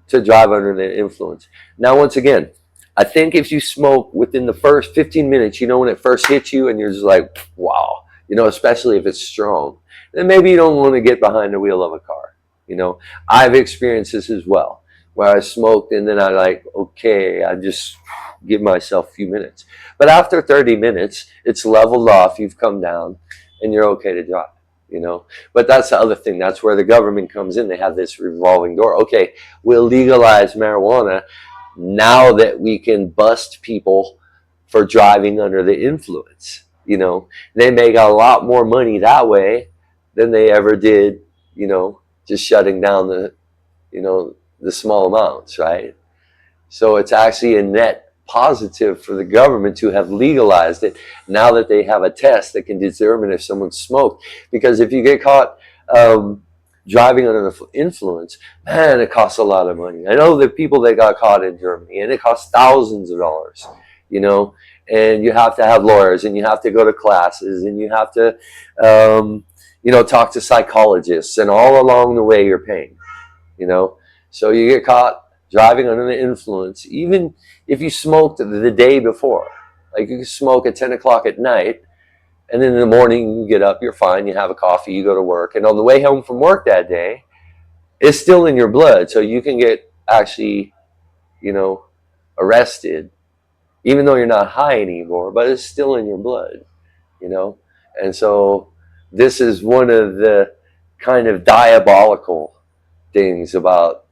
to drive under the influence. Now, once again, I think if you smoke within the first 15 minutes, when it first hits you and you're just like, wow, especially if it's strong, then maybe you don't want to get behind the wheel of a car. I've experienced this as well, where I smoked and then I like, okay, I just give myself a few minutes. But after 30 minutes, it's leveled off, you've come down, and you're okay to drive. You know, but that's the other thing. That's where the government comes in. They have this revolving door. Okay, we'll legalize marijuana now that we can bust people for driving under the influence. They make a lot more money that way than they ever did, just shutting down the small amounts, right? So it's actually a net positive for the government to have legalized it now that they have a test that can determine if someone smoked. Because if you get caught driving under the influence, man, it costs a lot of money. I know the people that got caught in Germany, and it costs thousands of dollars, you know, and you have to have lawyers, and you have to go to classes, and you have to, talk to psychologists, and all along the way you're paying, you know. So you get caught driving under the influence, even if you smoked the day before. Like you can smoke at 10 o'clock at night, and then in the morning you get up, you're fine, you have a coffee, you go to work, and on the way home from work that day, it's still in your blood. So you can get actually, you know, arrested, even though you're not high anymore, but it's still in your blood, you know? And so this is one of the kind of diabolical things about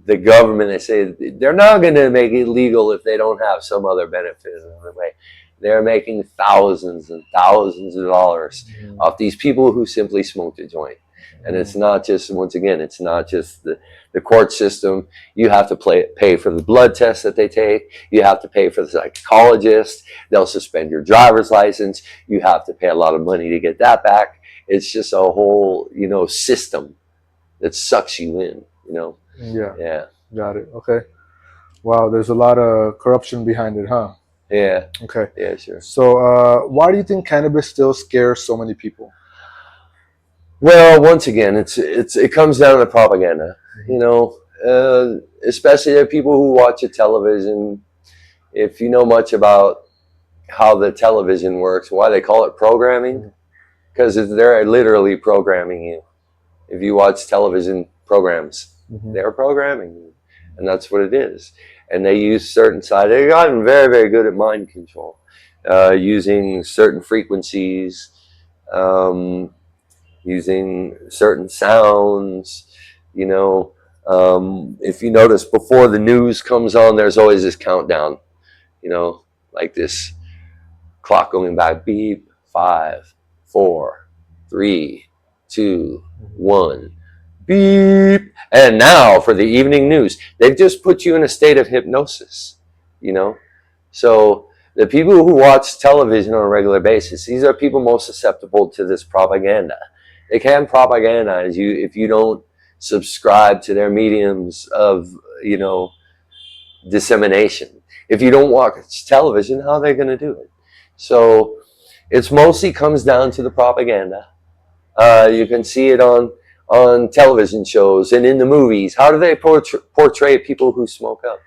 the government. They say they're not going to make it legal if they don't have some other benefit in the way. They're making thousands and thousands of dollars Mhm. off these people who simply smoked a joint. And it's Mhm. not just, once again, it's not just the court system. You have to pay for the blood tests that they take. You have to pay for the psychologist. They'll suspend your driver's license. You have to pay a lot of money to get that back. It's just a whole, system that sucks you in, Yeah, Yeah. got it. Okay. Wow, there's a lot of corruption behind it, huh? Yeah. Okay. Yeah, sure. So, why do you think cannabis still scares so many people? Well, once again, it comes down to propaganda. Mhm. You know, especially the people who watch a television. If you know much about how the television works, why they call it programming, Mhm. because they're literally programming you. If you watch television programs, Mhm. they're programming you, and that's what it is. And they use certain side. They've gotten very, very good at mind control, using certain frequencies. Um, Using certain sounds. You know, if you notice, before the news comes on, there's always this countdown. Like this clock going back: beep, 5, 4, 3, 2, Mhm. 1, beep, And now for the evening news, they've just put you in a state of hypnosis, you know? So the people who watch television on a regular basis, these are people most susceptible to this propaganda. They can propagandize you if you don't subscribe to their mediums of, you know, dissemination. If you don't watch television, how are they going to do it? So it's mostly comes down to the propaganda. You can see it on television shows and in the movies. How do they portray people who smoke up?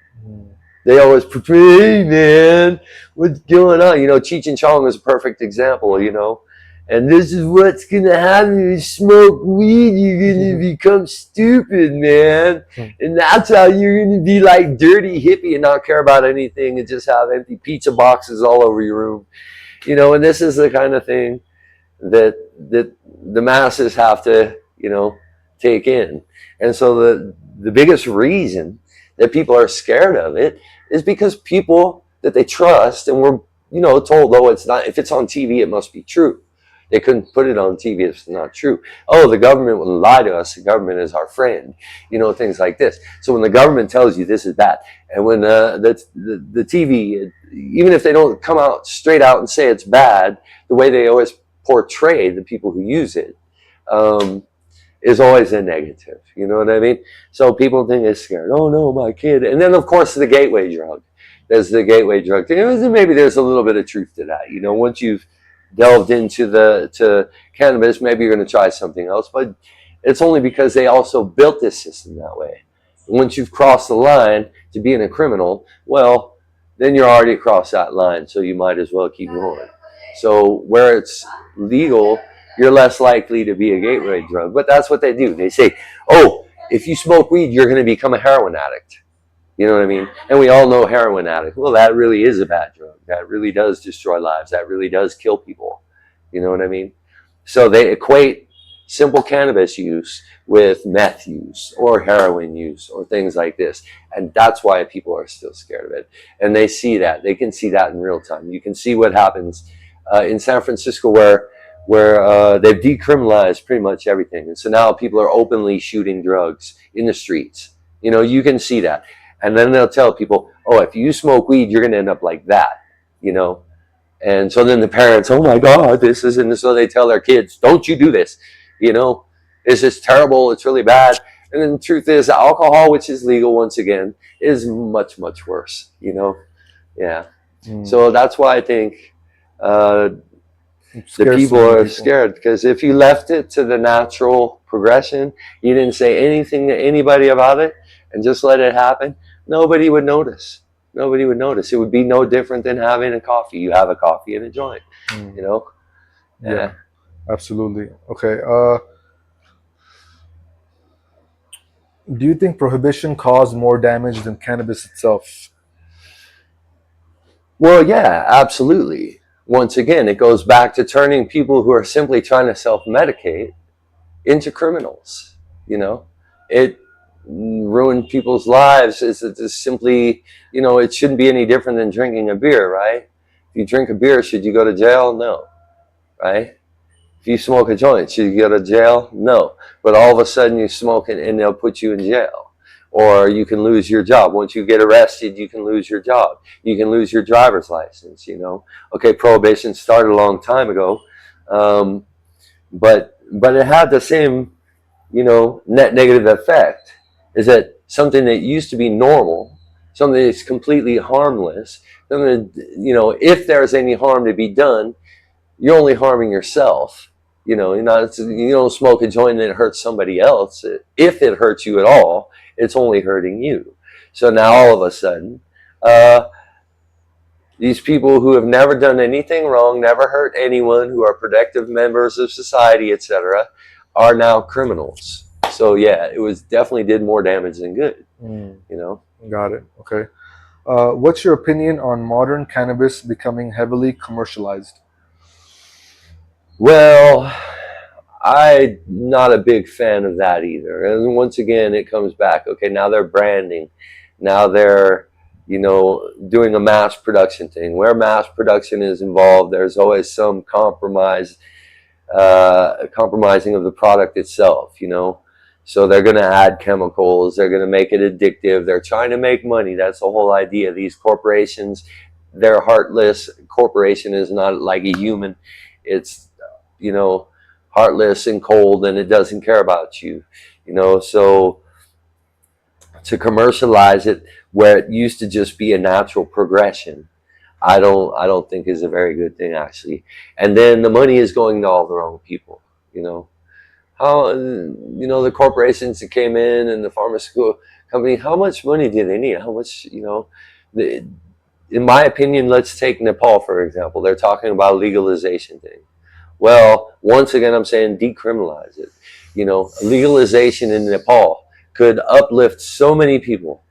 They always portray, hey man, what's going on? You know, Cheech and Chong is a perfect example, you know. And this is what's going to happen when you smoke weed. You're going to become stupid, man. And that's how you're going to be like dirty hippie and not care about anything and just have empty pizza boxes all over your room. You know, and this is the kind of thing that the masses have to, you know, take in. And so the biggest reason that people are scared of it is because people that they trust and we're, you know, told, oh, it's not, if it's on TV, it must be true. They couldn't put it on TV if it's not true. Oh, the government will lie to us. The government is our friend. You know, things like this. So when the government tells you this is bad, and when the TV, even if they don't come out straight out and say it's bad, the way they always portray the people who use it is always a negative. You know what I mean? So people think it's scared. Oh no, my kid. And then of course the gateway drug. There's the gateway drug thing. Maybe there's a little bit of truth to that. You know, once you've delved into to cannabis, maybe you're going to try something else. But it's only because they also built this system that way. Once you've crossed the line to being a criminal, well, then you're already across that line. So you might as well keep going. So where it's legal, you're less likely to be a gateway drug. But that's what they do. They say, oh, if you smoke weed, you're going to become a heroin addict. You know what I mean? And we all know heroin addict. Well, that really is a bad drug. That really does destroy lives. That really does kill people. You know what I mean? So they equate simple cannabis use with meth use or heroin use or things like this. And that's why people are still scared of it. And they see that. They can see that in real time. You can see what happens in San Francisco where they've decriminalized pretty much everything. And so now people are openly shooting drugs in the streets. You know, you can see that. And then they'll tell people, oh, if you smoke weed, you're going to end up like that, you know. And so then the parents, oh my God, this is, and so they tell their kids, don't you do this, you know. It's just terrible. It's really bad. And then the truth is alcohol, which is legal once again, is much, much worse, you know. Yeah. So that's why I think the people are scared, because if you left it to the natural progression, you didn't say anything to anybody about it and just let it happen, nobody would notice. Nobody would notice. It would be no different than having a coffee. You have a coffee and a joint, you know? Yeah, absolutely. Okay. Do you think prohibition caused more damage than cannabis itself? Well, yeah, absolutely. Once again, it goes back to turning people who are simply trying to self-medicate into criminals, you know? It ruined people's lives. It's simply, you know, it shouldn't be any different than drinking a beer, right? If you drink a beer, should you go to jail? No, right? If you smoke a joint, should you go to jail? No. But all of a sudden you smoke it and they'll put you in jail. Or you can lose your job. Once you get arrested, you can lose your job. You can lose your driver's license, you know. Okay, Prohibition started a long time ago. But it had the same, you know, net negative effect, is that something that used to be normal, something that's completely harmless, something that, you know, if there's any harm to be done, you're only harming yourself. You know, you don't smoke a joint and it hurts somebody else. If it hurts you at all, it's only hurting you. So now all of a sudden, these people who have never done anything wrong, never hurt anyone, who are productive members of society, etc., are now criminals. So yeah, it was definitely did more damage than good. You know. Got it. Okay. What's your opinion on modern cannabis becoming heavily commercialized? Well, I'm not a big fan of that either. And once again, it comes back. Okay, now they're branding. Now they're, you know, doing a mass production thing. Where mass production is involved, there's always some compromising of the product itself, you know. So they're going to add chemicals. They're going to make it addictive. They're trying to make money. That's the whole idea. These corporations, they're heartless. Corporation is not like a human. It's, you know, heartless and cold, and it doesn't care about you. So to commercialize it where it used to just be a natural progression, I don't think is a very good thing, actually. And then the money is going to all the wrong people. You know how the corporations that came in and the pharmaceutical company, how much money do they need? How much, the, in my opinion, let's take Nepal for example. They're talking about legalization thing. Well, once again, I'm saying decriminalize it. Legalization in Nepal could uplift so many people.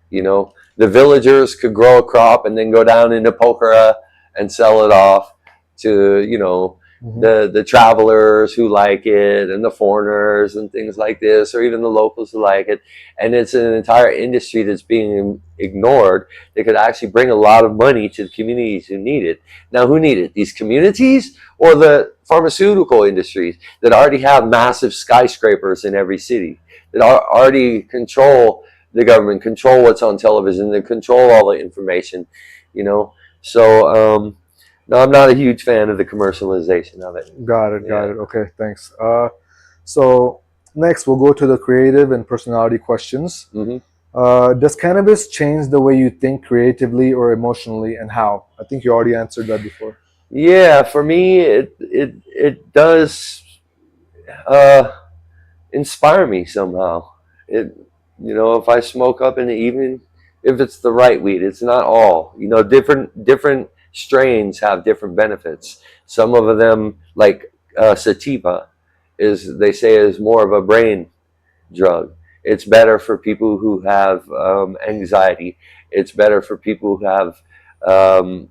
The villagers could grow a crop and then go down into Pokhara and sell it off to, Hmm. the travelers who like it, and the foreigners and things like this, or even the locals who like it. And it's an entire industry that's being ignored. They could actually bring a lot of money to the communities who need it. Now, who need it? These communities or the pharmaceutical industries that already have massive skyscrapers in every city, that already control the government, control what's on television, they control all the information, you know. So no, I'm not a huge fan of the commercialization of it. Got it. Got Yeah. it. Okay. Thanks. So next we'll go to the creative and personality questions. Hmm. Does cannabis change the way you think creatively or emotionally, and how? I think you already answered that before. Yeah, for me, it does uh, inspire me somehow. It, if I smoke up in the evening, if it's the right weed, it's not all. Different strains have different benefits. Some of them, like sativa, is they say is more of a brain drug. It's better for people who have anxiety. It's better for people who have um,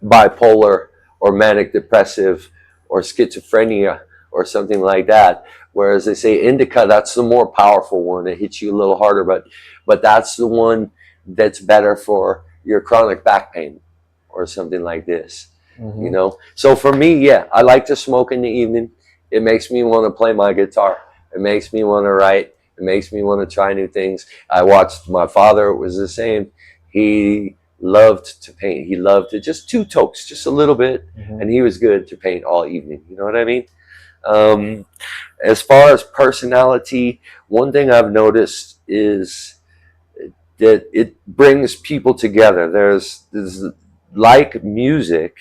bipolar or manic depressive or schizophrenia or something like that. Whereas they say indica, that's the more powerful one. It hits you a little harder, but that's the one that's better for your chronic back pain or something like this. Hmm. So for me, yeah, I like to smoke in the evening. It makes me want to play my guitar. It makes me want to write. It makes me want to try new things. I watched my father. It was the same. He loved to paint. He loved to just two tokes, just a little bit, Hmm. and he was good to paint all evening. You know what I mean? Um, as far as personality, one thing I've noticed is that it brings people together. There's like music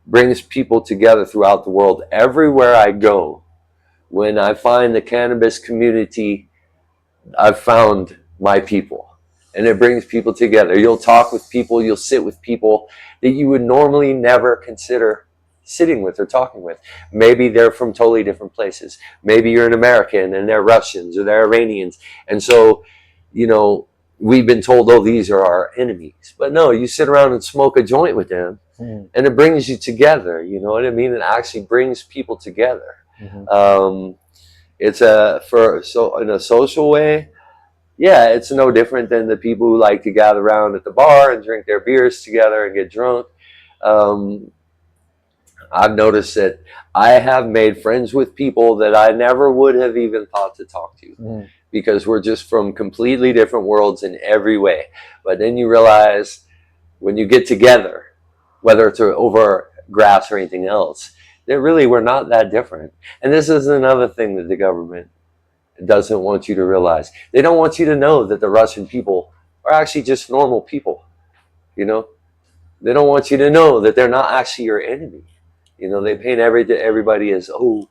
brings people together throughout the world. Everywhere I go, when I find the cannabis community, I've found my people, and it brings people together. You'll talk with people, you'll sit with people that you would normally never consider sitting with or talking with. Maybe they're from totally different places. Maybe you're an American and they're Russians or they're Iranians. And so, you know, we've been told, oh, these are our enemies. But no, you sit around and smoke a joint with them Hmm. and it brings you together. You know what I mean? It actually brings people together. Hmm. Um, it's a for so in a social way, yeah, it's no different than the people who like to gather around at the bar and drink their beers together and get drunk. Um, I've noticed that I have made friends with people that I never would have even thought to talk to, Hmm. because we're just from completely different worlds in every way. But then you realize when you get together, whether it's over grass or anything else, that really we're not that different. And this is another thing that the government doesn't want you to realize. They don't want you to know that the Russian people are actually just normal people. You know, they don't want you to know that they're not actually your enemy. They paint everybody as, oh,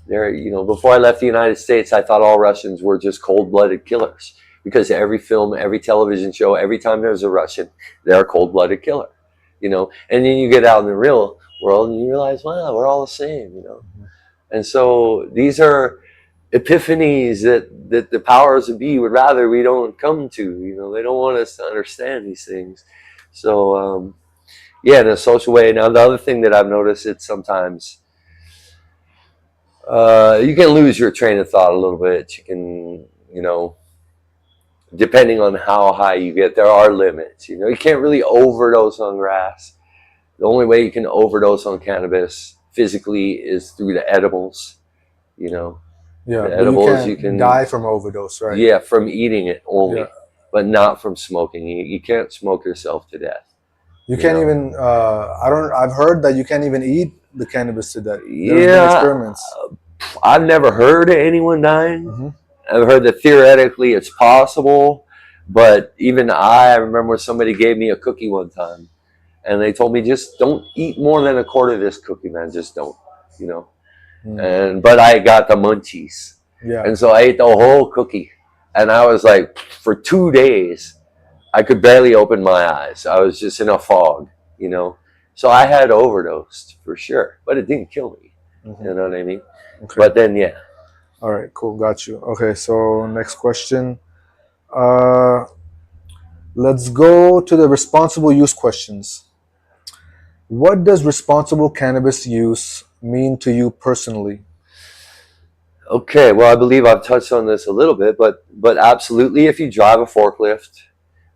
they're, before I left the United States, I thought all Russians were just cold-blooded killers, because every film, every television show, every time there's a Russian, they're a cold-blooded killer. And then you get out in the real world and you realize, wow, we're all the same. And so these are epiphanies that the powers that be would rather we don't come to. They don't want us to understand these things. So yeah, in a social way. Now the other thing that I've noticed, it's sometimes you can lose your train of thought a little bit. You can, depending on how high you get, there are limits. You can't really overdose on grass. The only way you can overdose on cannabis physically is through the edibles. you know Yeah, The but you edibles you can't can, die from overdose, right? yeah, from eating it Yeah. only, but not from smoking. You can't smoke yourself to death. You You can't know. even. I don't. I've heard that you can't even eat the cannabis to that. There's been Yeah, experiments. I've never heard of anyone dying. Hmm. I've heard that theoretically it's possible, but even I remember somebody gave me a cookie one time, and they told me just don't eat more than a quarter of this cookie, man. Just don't, you know. Mm. And but I got the munchies, Yeah. and so I ate the whole cookie, and I was like, for 2 days, I could barely open my eyes. I was just in a fog, you know. So I had overdosed for sure, but it didn't kill me. Hmm. You know what I mean? Okay. But then, yeah. All right. Cool. Got you. Okay. So next question. Uh, let's go to the responsible use questions. What does responsible cannabis use mean to you personally? Okay, well, I believe I've touched on this a little bit, but absolutely, if you drive a forklift,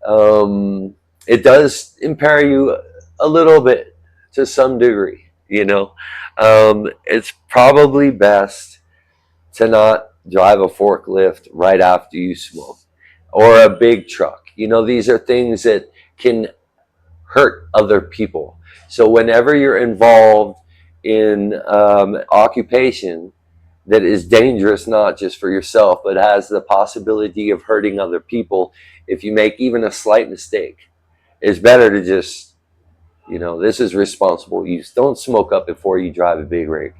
um, it does impair you a little bit to some degree. You know, it's probably best to not drive a forklift right after you smoke or a big truck. You know, these are things that can hurt other people. So whenever you're involved in occupation that is dangerous, not just for yourself, but has the possibility of hurting other people, if you make even a slight mistake, it's better to just, this is responsible use. Don't smoke up before you drive a big rig.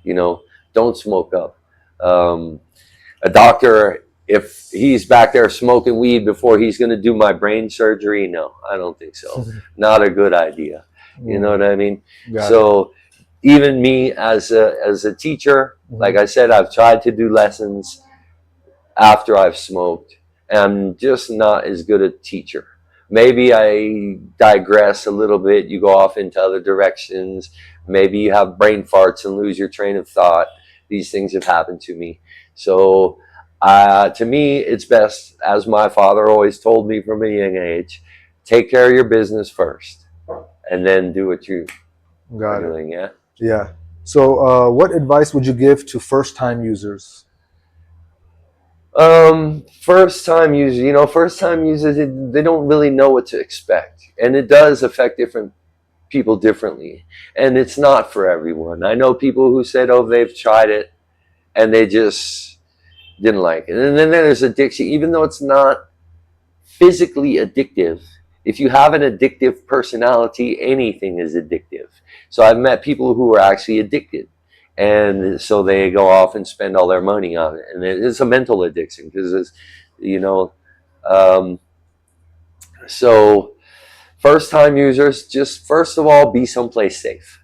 You know, don't smoke up. Um, a doctor, if he's back there smoking weed before he's going to do my brain surgery, no, I don't think so. Not a good idea. You know Mm, what I mean? got it. So even me as a teacher, like Hmm. I said, I've tried to do lessons after I've smoked, and I'm just not as good a teacher. Maybe I digress a little bit. You go off into other directions. Maybe you have brain farts and lose your train of thought. These things have happened to me. So, to me, it's best, as my father always told me from a young age, take care of your business first and then do what you are Got it. doing. Yeah. Yeah. So, what advice would you give to first-time users? First time users, they don't really know what to expect. And it does affect different people differently. And it's not for everyone. I know people who said, oh, they've tried it and they just didn't like it. And then there's addiction, even though it's not physically addictive. If you have an addictive personality, anything is addictive. So I've met people who are actually addicted. And so they go off and spend all their money on it. And it's a mental addiction because it's, you know, um, so first time users, just first of all, be someplace safe.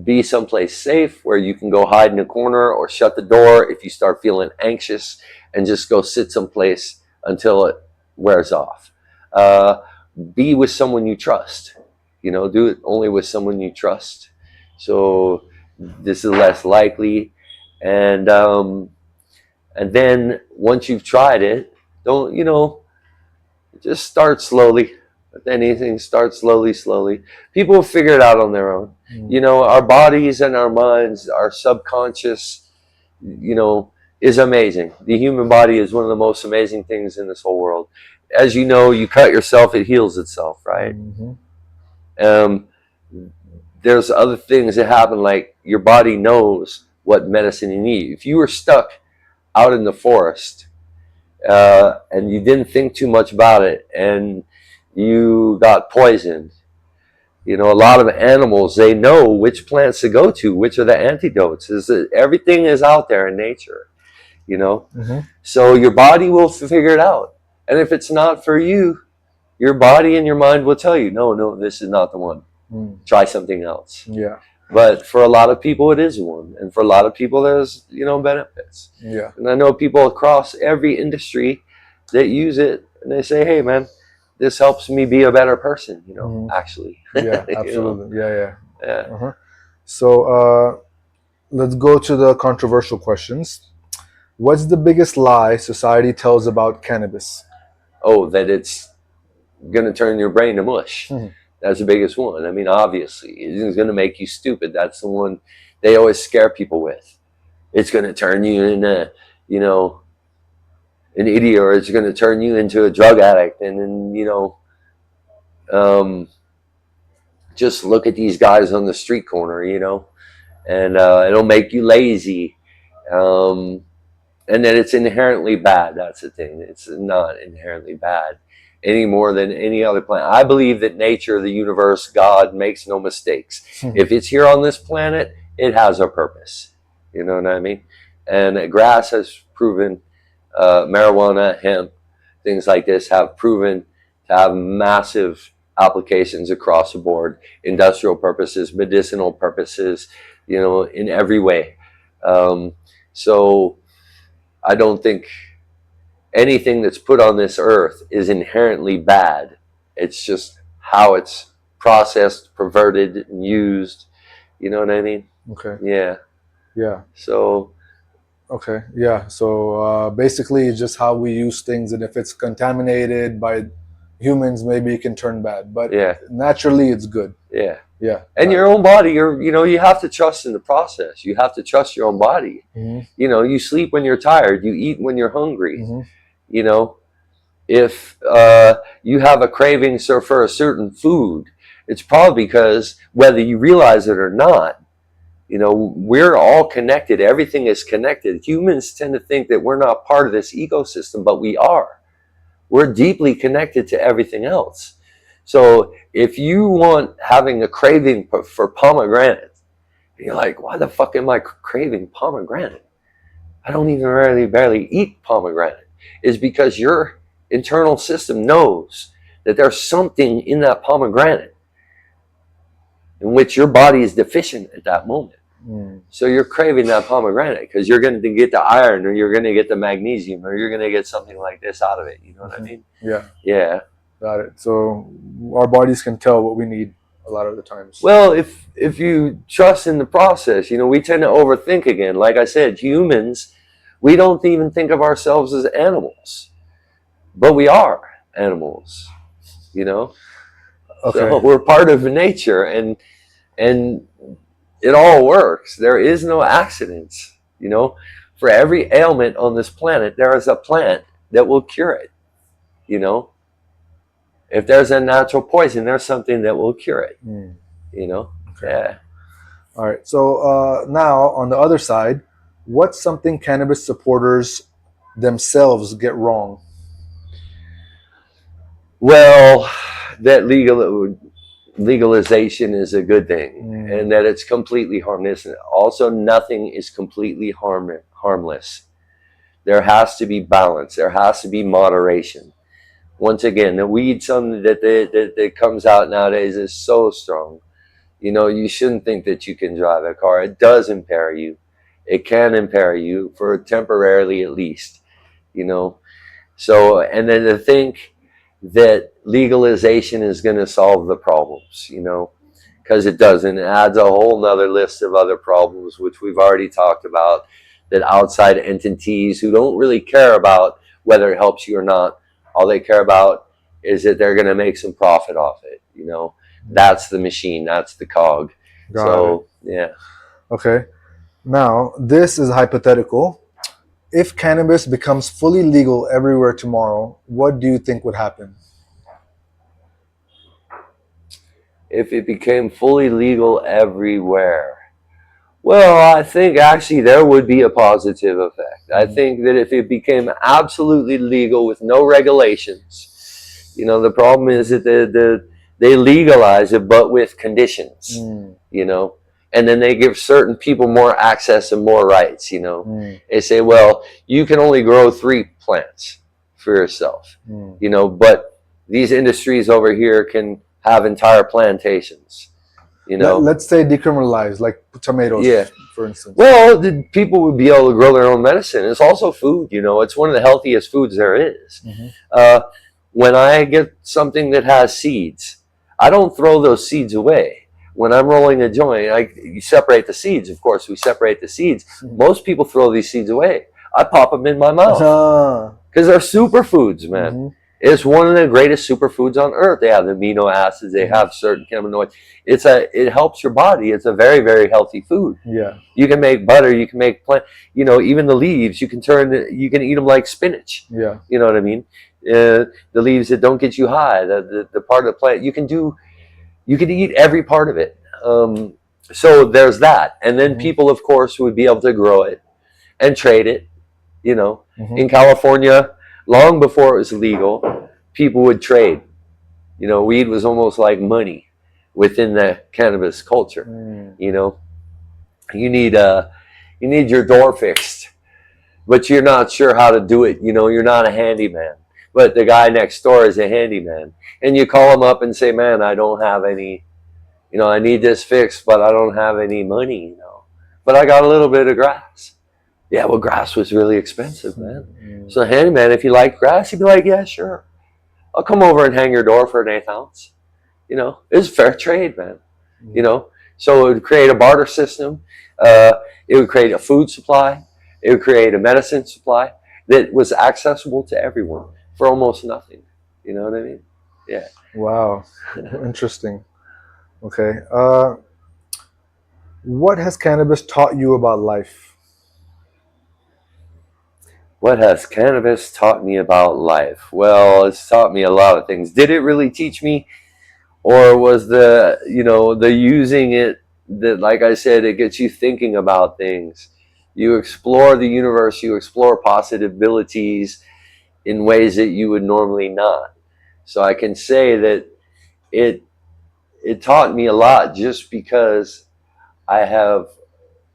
Be someplace safe where you can go hide in a corner or shut the door if you start feeling anxious, and just go sit someplace until it wears off. Uh, be with someone you trust. Do it only with someone you trust. So this is less likely. And then once you've tried it, don't just start slowly. With anything, start slowly, slowly. People will figure it out on their own. Mm. Our bodies and our minds, our subconscious, is amazing. The human body is one of the most amazing things in this whole world. As you know, you cut yourself, it heals itself, right? Hmm. Um, there's other things that happen, like your body knows what medicine you need. If you were stuck out in the forest and you didn't think too much about it, and you got poisoned. A lot of animals, they know which plants to go to, which are the antidotes. Everything is out there in nature, you know. Hmm. So your body will figure it out. And if it's not for you, your body and your mind will tell you, no, no, this is not the one. Mm. Try something else. Yeah. But for a lot of people, it is one. And for a lot of people, there's, benefits. Yeah. And I know people across every industry that use it, and they say, hey, man, this helps me be a better person, Hmm. actually. Yeah. you know, Absolutely. Yeah. Yeah. yeah. Uh-huh. So, let's go to the controversial questions. What's the biggest lie society tells about cannabis? Oh, that it's going to turn your brain to mush. Mhm. That's the biggest one. I mean, obviously, it's going to make you stupid. That's the one they always scare people with. it's going to turn you into, you know, an idiot, or it's going to turn you into a drug addict. And then, you know, just look at these guys on the street corner, you know, and it'll make you lazy. Um, and then it's inherently bad. That's the thing. It's not inherently bad any more than any other planet. I believe that nature, the universe, God makes no mistakes. If it's here on this planet, it has a purpose. You know what I mean? And grass has proven, marijuana, hemp, things like this have proven to have massive applications across the board, industrial purposes, medicinal purposes, you know, in every way. So I don't think anything that's put on this earth is inherently bad. It's just how it's processed, perverted, and used. You know what I mean? Okay. Yeah. Yeah. So. Okay. Yeah. So basically, it's just how we use things, and if it's contaminated by humans, maybe it can turn bad. But yeah. Naturally, it's good. Yeah. Yeah. And your own body, you know, you have to trust in the process. You have to trust your own body. Mm-hmm. You know, you sleep when you're tired. You eat when you're hungry. Mm-hmm. You know, if you have a craving for a certain food, it's probably because, whether you realize it or not, you know, we're all connected. Everything is connected. Humans tend to think that we're not part of this ecosystem, but we are. We're deeply connected to everything else. So if you want having a craving for pomegranate, you're like, why the fuck am I craving pomegranate? I don't even really barely eat pomegranate. Is because your internal system knows that there's something in that pomegranate in which your body is deficient at that moment. So you're craving that pomegranate because you're going to get the iron, or you're going to get the magnesium, or you're going to get something like this out of it. You know what I mean? Yeah. Yeah. Got it. So our bodies can tell what we need a lot of the times. Well, if you trust in the process, you know, we tend to overthink again. Like I said, humans, we don't even think of ourselves as animals, but we are animals, you know? Okay. So we're part of nature, and it all works. There is no accidents, you know? For every ailment on this planet, there is a plant that will cure it, you know? If there's a natural poison, there's something that will cure it, you know? Okay. Yeah. All right. So now, on the other side, what's something cannabis supporters themselves get wrong? Well, that legalization is a good thing, and that it's completely harmless. Also, nothing is completely harmless. There has to be balance. There has to be moderation. Once again, the weed, something that comes out nowadays, is so strong. You know, you shouldn't think that you can drive a car. It does impair you. It can impair you for temporarily, at least, you know. So, and then to think that legalization is going to solve the problems, you know, because it doesn't. It adds a whole nother list of other problems, which we've already talked about, that outside entities who don't really care about whether it helps you or not, all they care about is that they're going to make some profit off it, you know. That's the machine. That's the cog. Got it. Yeah. Okay. Now, this is hypothetical. If cannabis becomes fully legal everywhere tomorrow, what do you think would happen? If it became fully legal everywhere, well, I think actually there would be a positive effect. I think that if it became absolutely legal with no regulations, you know, the problem is that they legalize it, but with conditions, you know, and then they give certain people more access and more rights, you know. They say, well, you can only grow 3 plants for yourself, you know, but these industries over here can have entire plantations. You know, let's say decriminalized, like tomatoes, for instance. Well, the people would be able to grow their own medicine. It's also food, you know. It's one of the healthiest foods there is. When I get something that has seeds, I don't throw those seeds away. When I'm rolling a joint, you separate the seeds. Of course, we separate the seeds. Most people throw these seeds away. I pop them in my mouth because they're superfoods, man. It's one of the greatest superfoods on earth. They have amino acids. They Mhm. have certain cannabinoids. It helps your body. It's a very, very healthy food. Yeah. You can make butter. You can make plant. Even the leaves. You can eat them like spinach. Yeah. You know what I mean? The leaves that don't get you high. The part of the plant you can do. You can eat every part of it. So there's that. And then Mhm. people, of course, would be able to grow it and trade it. You know, in Mhm. California, long before it was legal, people would trade. Weed was almost like money within the cannabis culture. Mm. You know, you need you need your door fixed, but you're not sure how to do it. You're not a handyman, but the guy next door is a handyman, and you call him up and say, "Man, I don't have any. I need this fixed, but I don't have any money. But I got a little bit of grass." Yeah, well, grass was really expensive, man. Mm. So the handyman, if you like grass, he'd be like, "Yeah, sure. I'll come over and hang your door for an eighth ounce." It's fair trade, man. you Mm. know so it would create a barter system. uh, it would create a food supply. It would create a medicine supply that was accessible to everyone for almost nothing. You know what I mean? Yeah. Wow. Interesting. Okay. What has cannabis taught you about life? What has cannabis taught me about life? Well, it's taught me a lot of things. Did it really teach me, or was the using it that, like I said, it gets you thinking about things. You explore the universe. You explore possibilities in ways that you would normally not. So I can say that it it taught me a lot, just because I have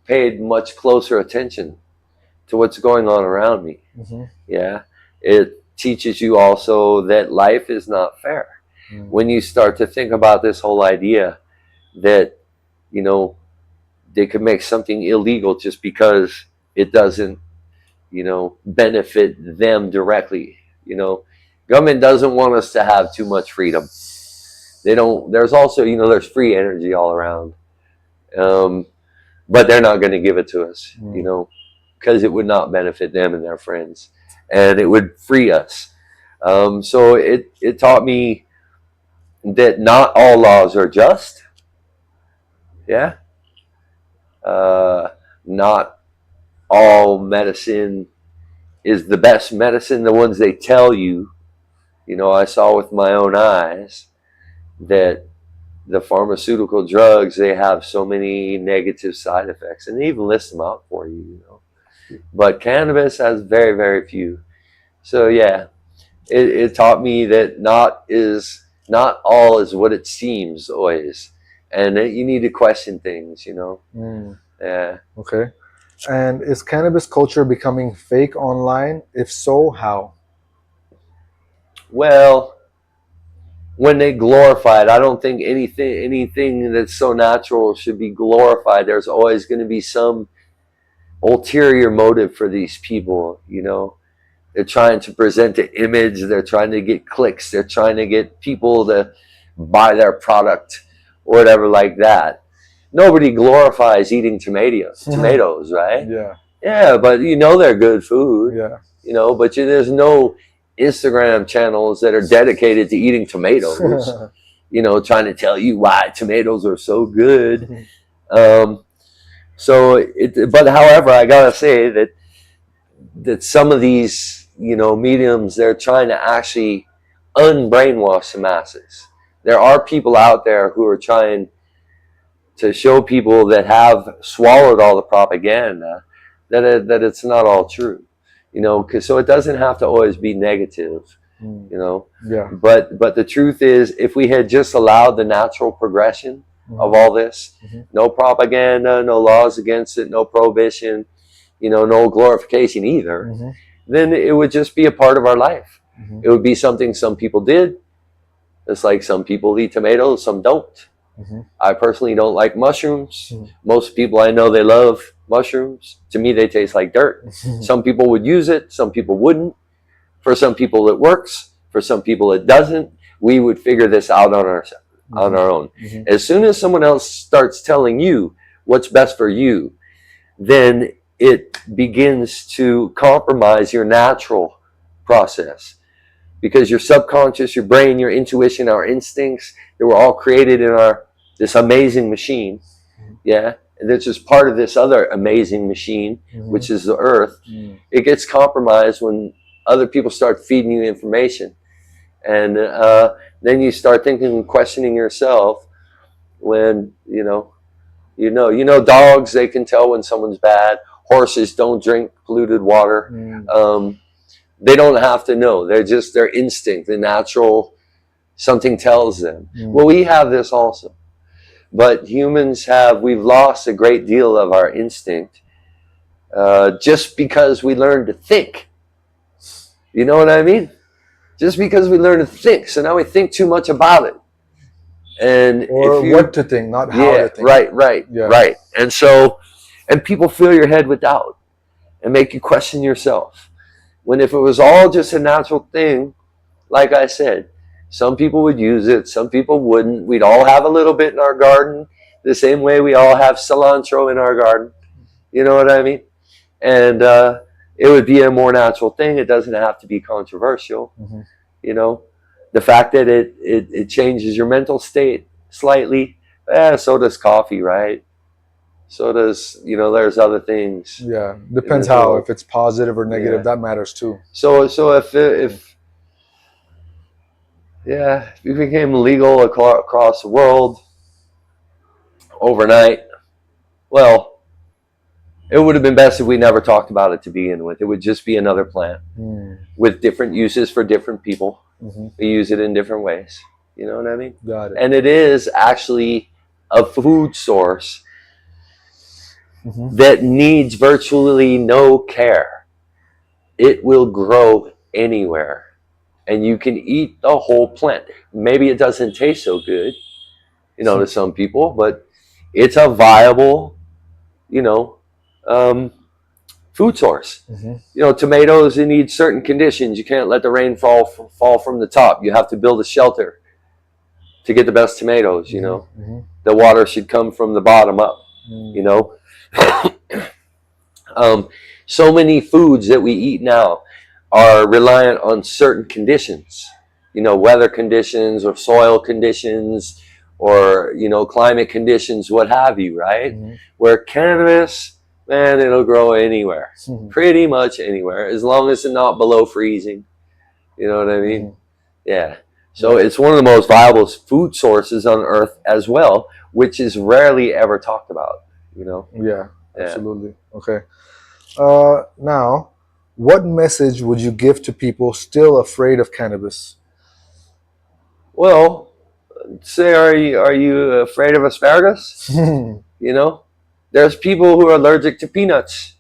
paid much closer attention to what's going on around me. Hmm. Yeah. It teaches you also that life is not fair. Mm. When you start to think about this whole idea that, you know, they could make something illegal just because it doesn't, benefit them directly. You know, Government doesn't want us to have too much freedom. They don't. There's also, there's free energy all around, um, but they're not going to give it to us. Mm. Because it would not benefit them and their friends, and it would free us. So it taught me that not all laws are just. Yeah. Uh, Not all medicine is the best medicine. The ones they tell you. I saw with my own eyes that the pharmaceutical drugs, they have so many negative side effects, and they even list them out for you. But cannabis has very, very few. So yeah, it taught me that not all is what it seems always, and that you need to question things. Mm. Yeah. Okay. And is cannabis culture becoming fake online? If so, how? Well, when they glorify it, I don't think anything that's so natural should be glorified. There's always going to be some ulterior motive for these people. They're trying to present an image. They're trying to get clicks. They're trying to get people to buy their product or whatever like that. Nobody glorifies eating tomatoes, right? Yeah. Yeah, but they're good food. Yeah. But there's no Instagram channels that are dedicated to eating tomatoes. Trying to tell you why tomatoes are so good. Um, but however, I gotta say that some of these, mediums, they're trying to actually unbrainwash the masses. There are people out there who are trying to show people that have swallowed all the propaganda that it's not all true. Because so it doesn't have to always be negative. Mm. You know, Yeah. but the truth is, if we had just allowed the natural progression of Mhm. all this, Mhm. no propaganda, no laws against it, no prohibition, no glorification either, Mhm. then it would just be a part of our life. Mhm. It would be something some people did. It's like some people eat tomatoes, some don't. Mhm. I personally don't like mushrooms. Mhm. Most people I know, they love mushrooms. To me, they taste like dirt. Mhm. Some people would use it, some people wouldn't. For some people, it works. For some people, it doesn't. We would figure this out on Mhm. our own. Mhm. As soon as someone else starts telling you what's best for you, then it begins to compromise your natural process. because your subconscious, your brain, your intuition, our instincts, they were all created in this amazing machine. Yeah. And it's just part of this other amazing machine, which is the earth. It gets compromised when other people start feeding you information. And then you start thinking and questioning yourself when, dogs, they can tell when someone's bad. Horses don't drink polluted water. They don't have to know. They're just their instinct, the natural, something tells them. Well, we have this also. But we've lost a great deal of our instinct just because we learned to think. You know what I mean? Just because we learned to think. So now we think too much about it. And or what to think, not how to think. Right. And people fill your head with doubt and make you question yourself. When if it was all just a natural thing, like I said, some people would use it, some people wouldn't. We'd all have a little bit in our garden, the same way we all have cilantro in our garden. You know what I mean? And it would be a more natural thing. It doesn't have to be controversial. The fact that it changes your mental state slightly, so does coffee, right? So does, there's other things. Yeah, depends how, if it's positive or negative, that matters too. So if it became legal across the world overnight, well, it would have been best if we never talked about it to begin with. It would just be another plant with different uses for different people. We use it in different ways. You know what I mean? Got it. And it is actually a food source that needs virtually no care. It will grow anywhere. And you can eat the whole plant. Maybe it doesn't taste so good, to some people, but it's a viable, food source. Tomatoes, they need certain conditions. You can't let the rain fall from the top. You have to build a shelter to get the best tomatoes. The water should come from the bottom up. So many foods that we eat now are reliant on certain conditions, weather conditions or soil conditions or, climate conditions, what have you, right? Where cannabis, man, it'll grow anywhere, pretty much anywhere, as long as it's not below freezing. You know what I mean? Yeah. So it's one of the most viable food sources on earth as well, which is rarely ever talked about, Yeah, absolutely. Okay. Now, what message would you give to people still afraid of cannabis? Well, say, are you afraid of asparagus? There's people who are allergic to peanuts.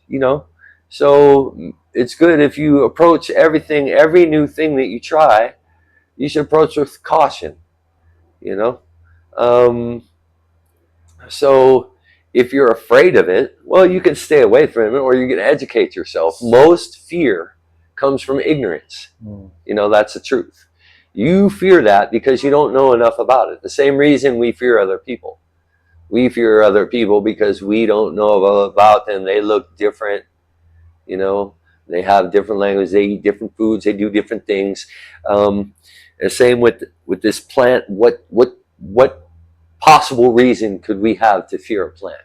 So it's good if you approach every new thing that you try, you should approach with caution. So if you're afraid of it, well, you can stay away from it or you can educate yourself. Most fear comes from ignorance. That's the truth. You fear that because you don't know enough about it. The same reason we fear other people. We fear other people because we don't know about them. They look different. They have different language. They eat different foods. They do different things. The same with this plant. What possible reason could we have to fear a plant?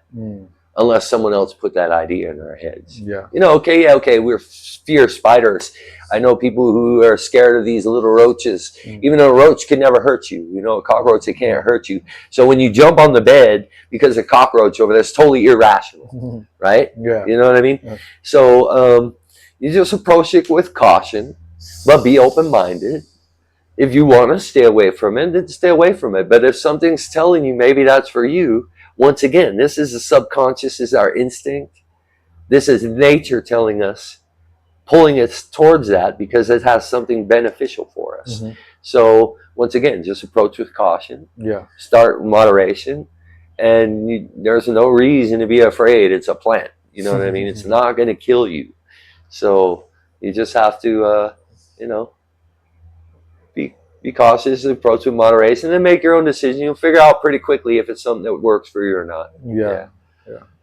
Unless someone else put that idea in our heads. Okay, we're fear spiders. I know people who are scared of these little roaches. Even though a roach can never hurt you. A cockroach, they can't hurt you. So when you jump on the bed because a cockroach over there, it's totally irrational, right? Yeah. You know what I mean? Yeah. So you just approach it with caution, but be open-minded. If you want to stay away from it, then stay away from it. But if something's telling you maybe that's for you, once again, this is the subconscious, this is our instinct. This is nature telling us, pulling us towards that because it has something beneficial for us. So once again, just approach with caution. Yeah. Start with moderation. And there's no reason to be afraid. It's a plant. You know what I mean? It's not going to kill you. So you just have to, be cautious, approach with moderation, and make your own decision. You'll figure out pretty quickly if it's something that works for you or not. Yeah,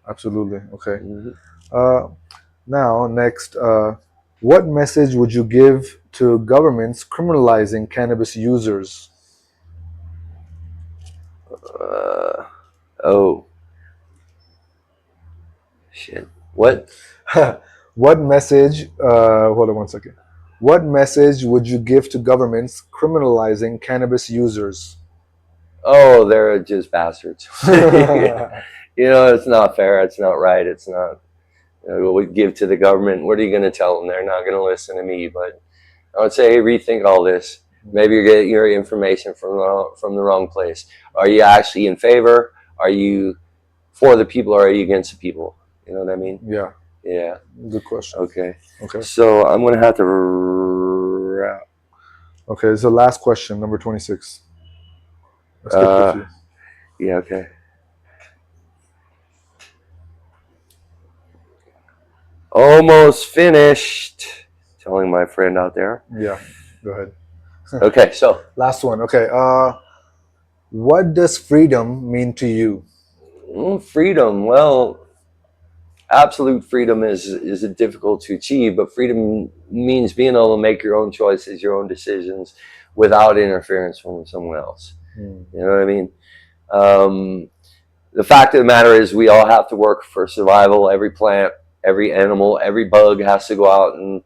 absolutely. Okay. Now, next, what message would you give to governments criminalizing cannabis users? Oh, shit. What? What message? Hold on one second. What message would you give to governments criminalizing cannabis users? Oh, they're just bastards. It's not fair. It's not right. It's not. What we give to the government. What are you going to tell them? They're not going to listen to me. But I would say, hey, rethink all this. Maybe you're getting your information from the wrong place. Are you actually in favor? Are you for the people, or are you against the people? You know what I mean? Yeah, Yeah. good question. Okay. Okay. So I'm going to have to wrap. Okay, this is the last question, number 26. I skipped a few. Yeah. Okay. Almost finished. Telling my friend out there. Yeah, go ahead. Okay, so Last one. Okay. What does freedom mean to you? freedom. Well, absolute freedom is difficult to achieve, but freedom means being able to make your own choices, your own decisions, without interference from someone else. Mm. You know what I mean? The fact of the matter is, we all have to work for survival. Every plant, every animal, every bug has to go out and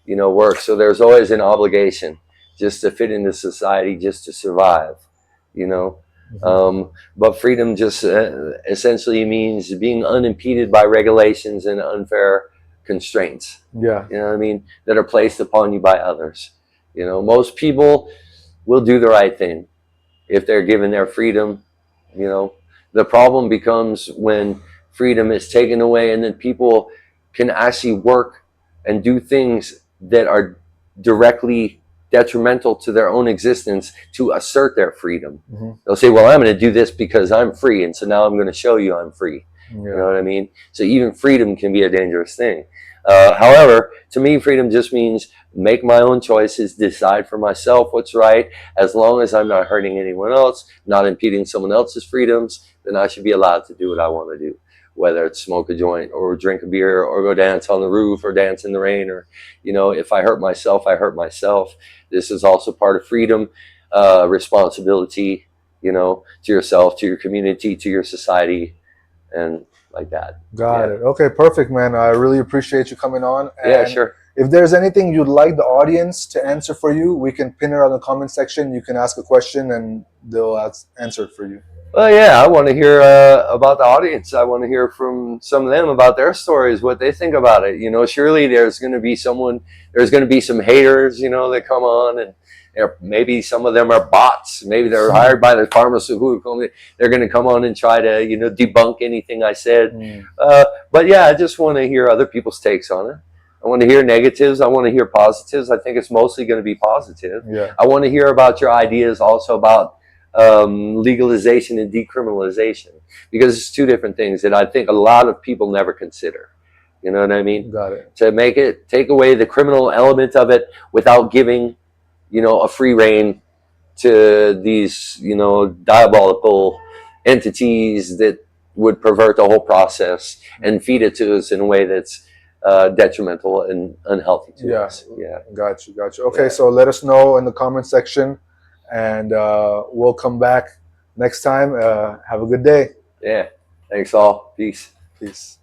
work. So there's always an obligation just to fit into society, just to survive. You know, but freedom just essentially means being unimpeded by regulations and unfair constraints. Yeah. You know what I mean? That are placed upon you by others. Most people will do the right thing if they're given their freedom. The problem becomes when freedom is taken away, and then people can actually work and do things that are directly detrimental to their own existence to assert their freedom. Mm-hmm. They'll say, well, I'm going to do this because I'm free, and so now I'm going to show you I'm free. Yeah. You know what I mean? So even freedom can be a dangerous thing. However, to me, freedom just means make my own choices, decide for myself what's right. As long as I'm not hurting anyone else, not impeding someone else's freedoms, then I should be allowed to do what I want to do. Whether it's smoke a joint or drink a beer or go dance on the roof or dance in the rain, or, if I hurt myself, I hurt myself. This is also part of freedom, responsibility, to yourself, to your community, to your society, and like that. Got it. Okay, perfect, man. I really appreciate you coming on. And yeah, sure. If there's anything you'd like the audience to answer for you, we can pin it on the comment section. You can ask a question and they'll answer it for you. Well, yeah, I want to hear about the audience. I want to hear from some of them about their stories, what they think about it. Surely there's going to be some haters, that come on, and maybe some of them are bots. Maybe they're hired by the pharmaceutical. They're going to come on and try to, debunk anything I said. But yeah, I just want to hear other people's takes on it. I want to hear negatives. I want to hear positives. I think it's mostly going to be positive. Yeah. I want to hear about your ideas also about legalization and decriminalization, because it's two different things that I think a lot of people never consider. You know what I mean? Got it. To take away the criminal element of it without giving, a free rein to these, diabolical entities that would pervert the whole process and feed it to us in a way that's detrimental and unhealthy to us. Yeah. Got you. Okay, so let us know in the comment section, and we'll come back next time. Have a good day. Yeah. Thanks all. Peace. Peace.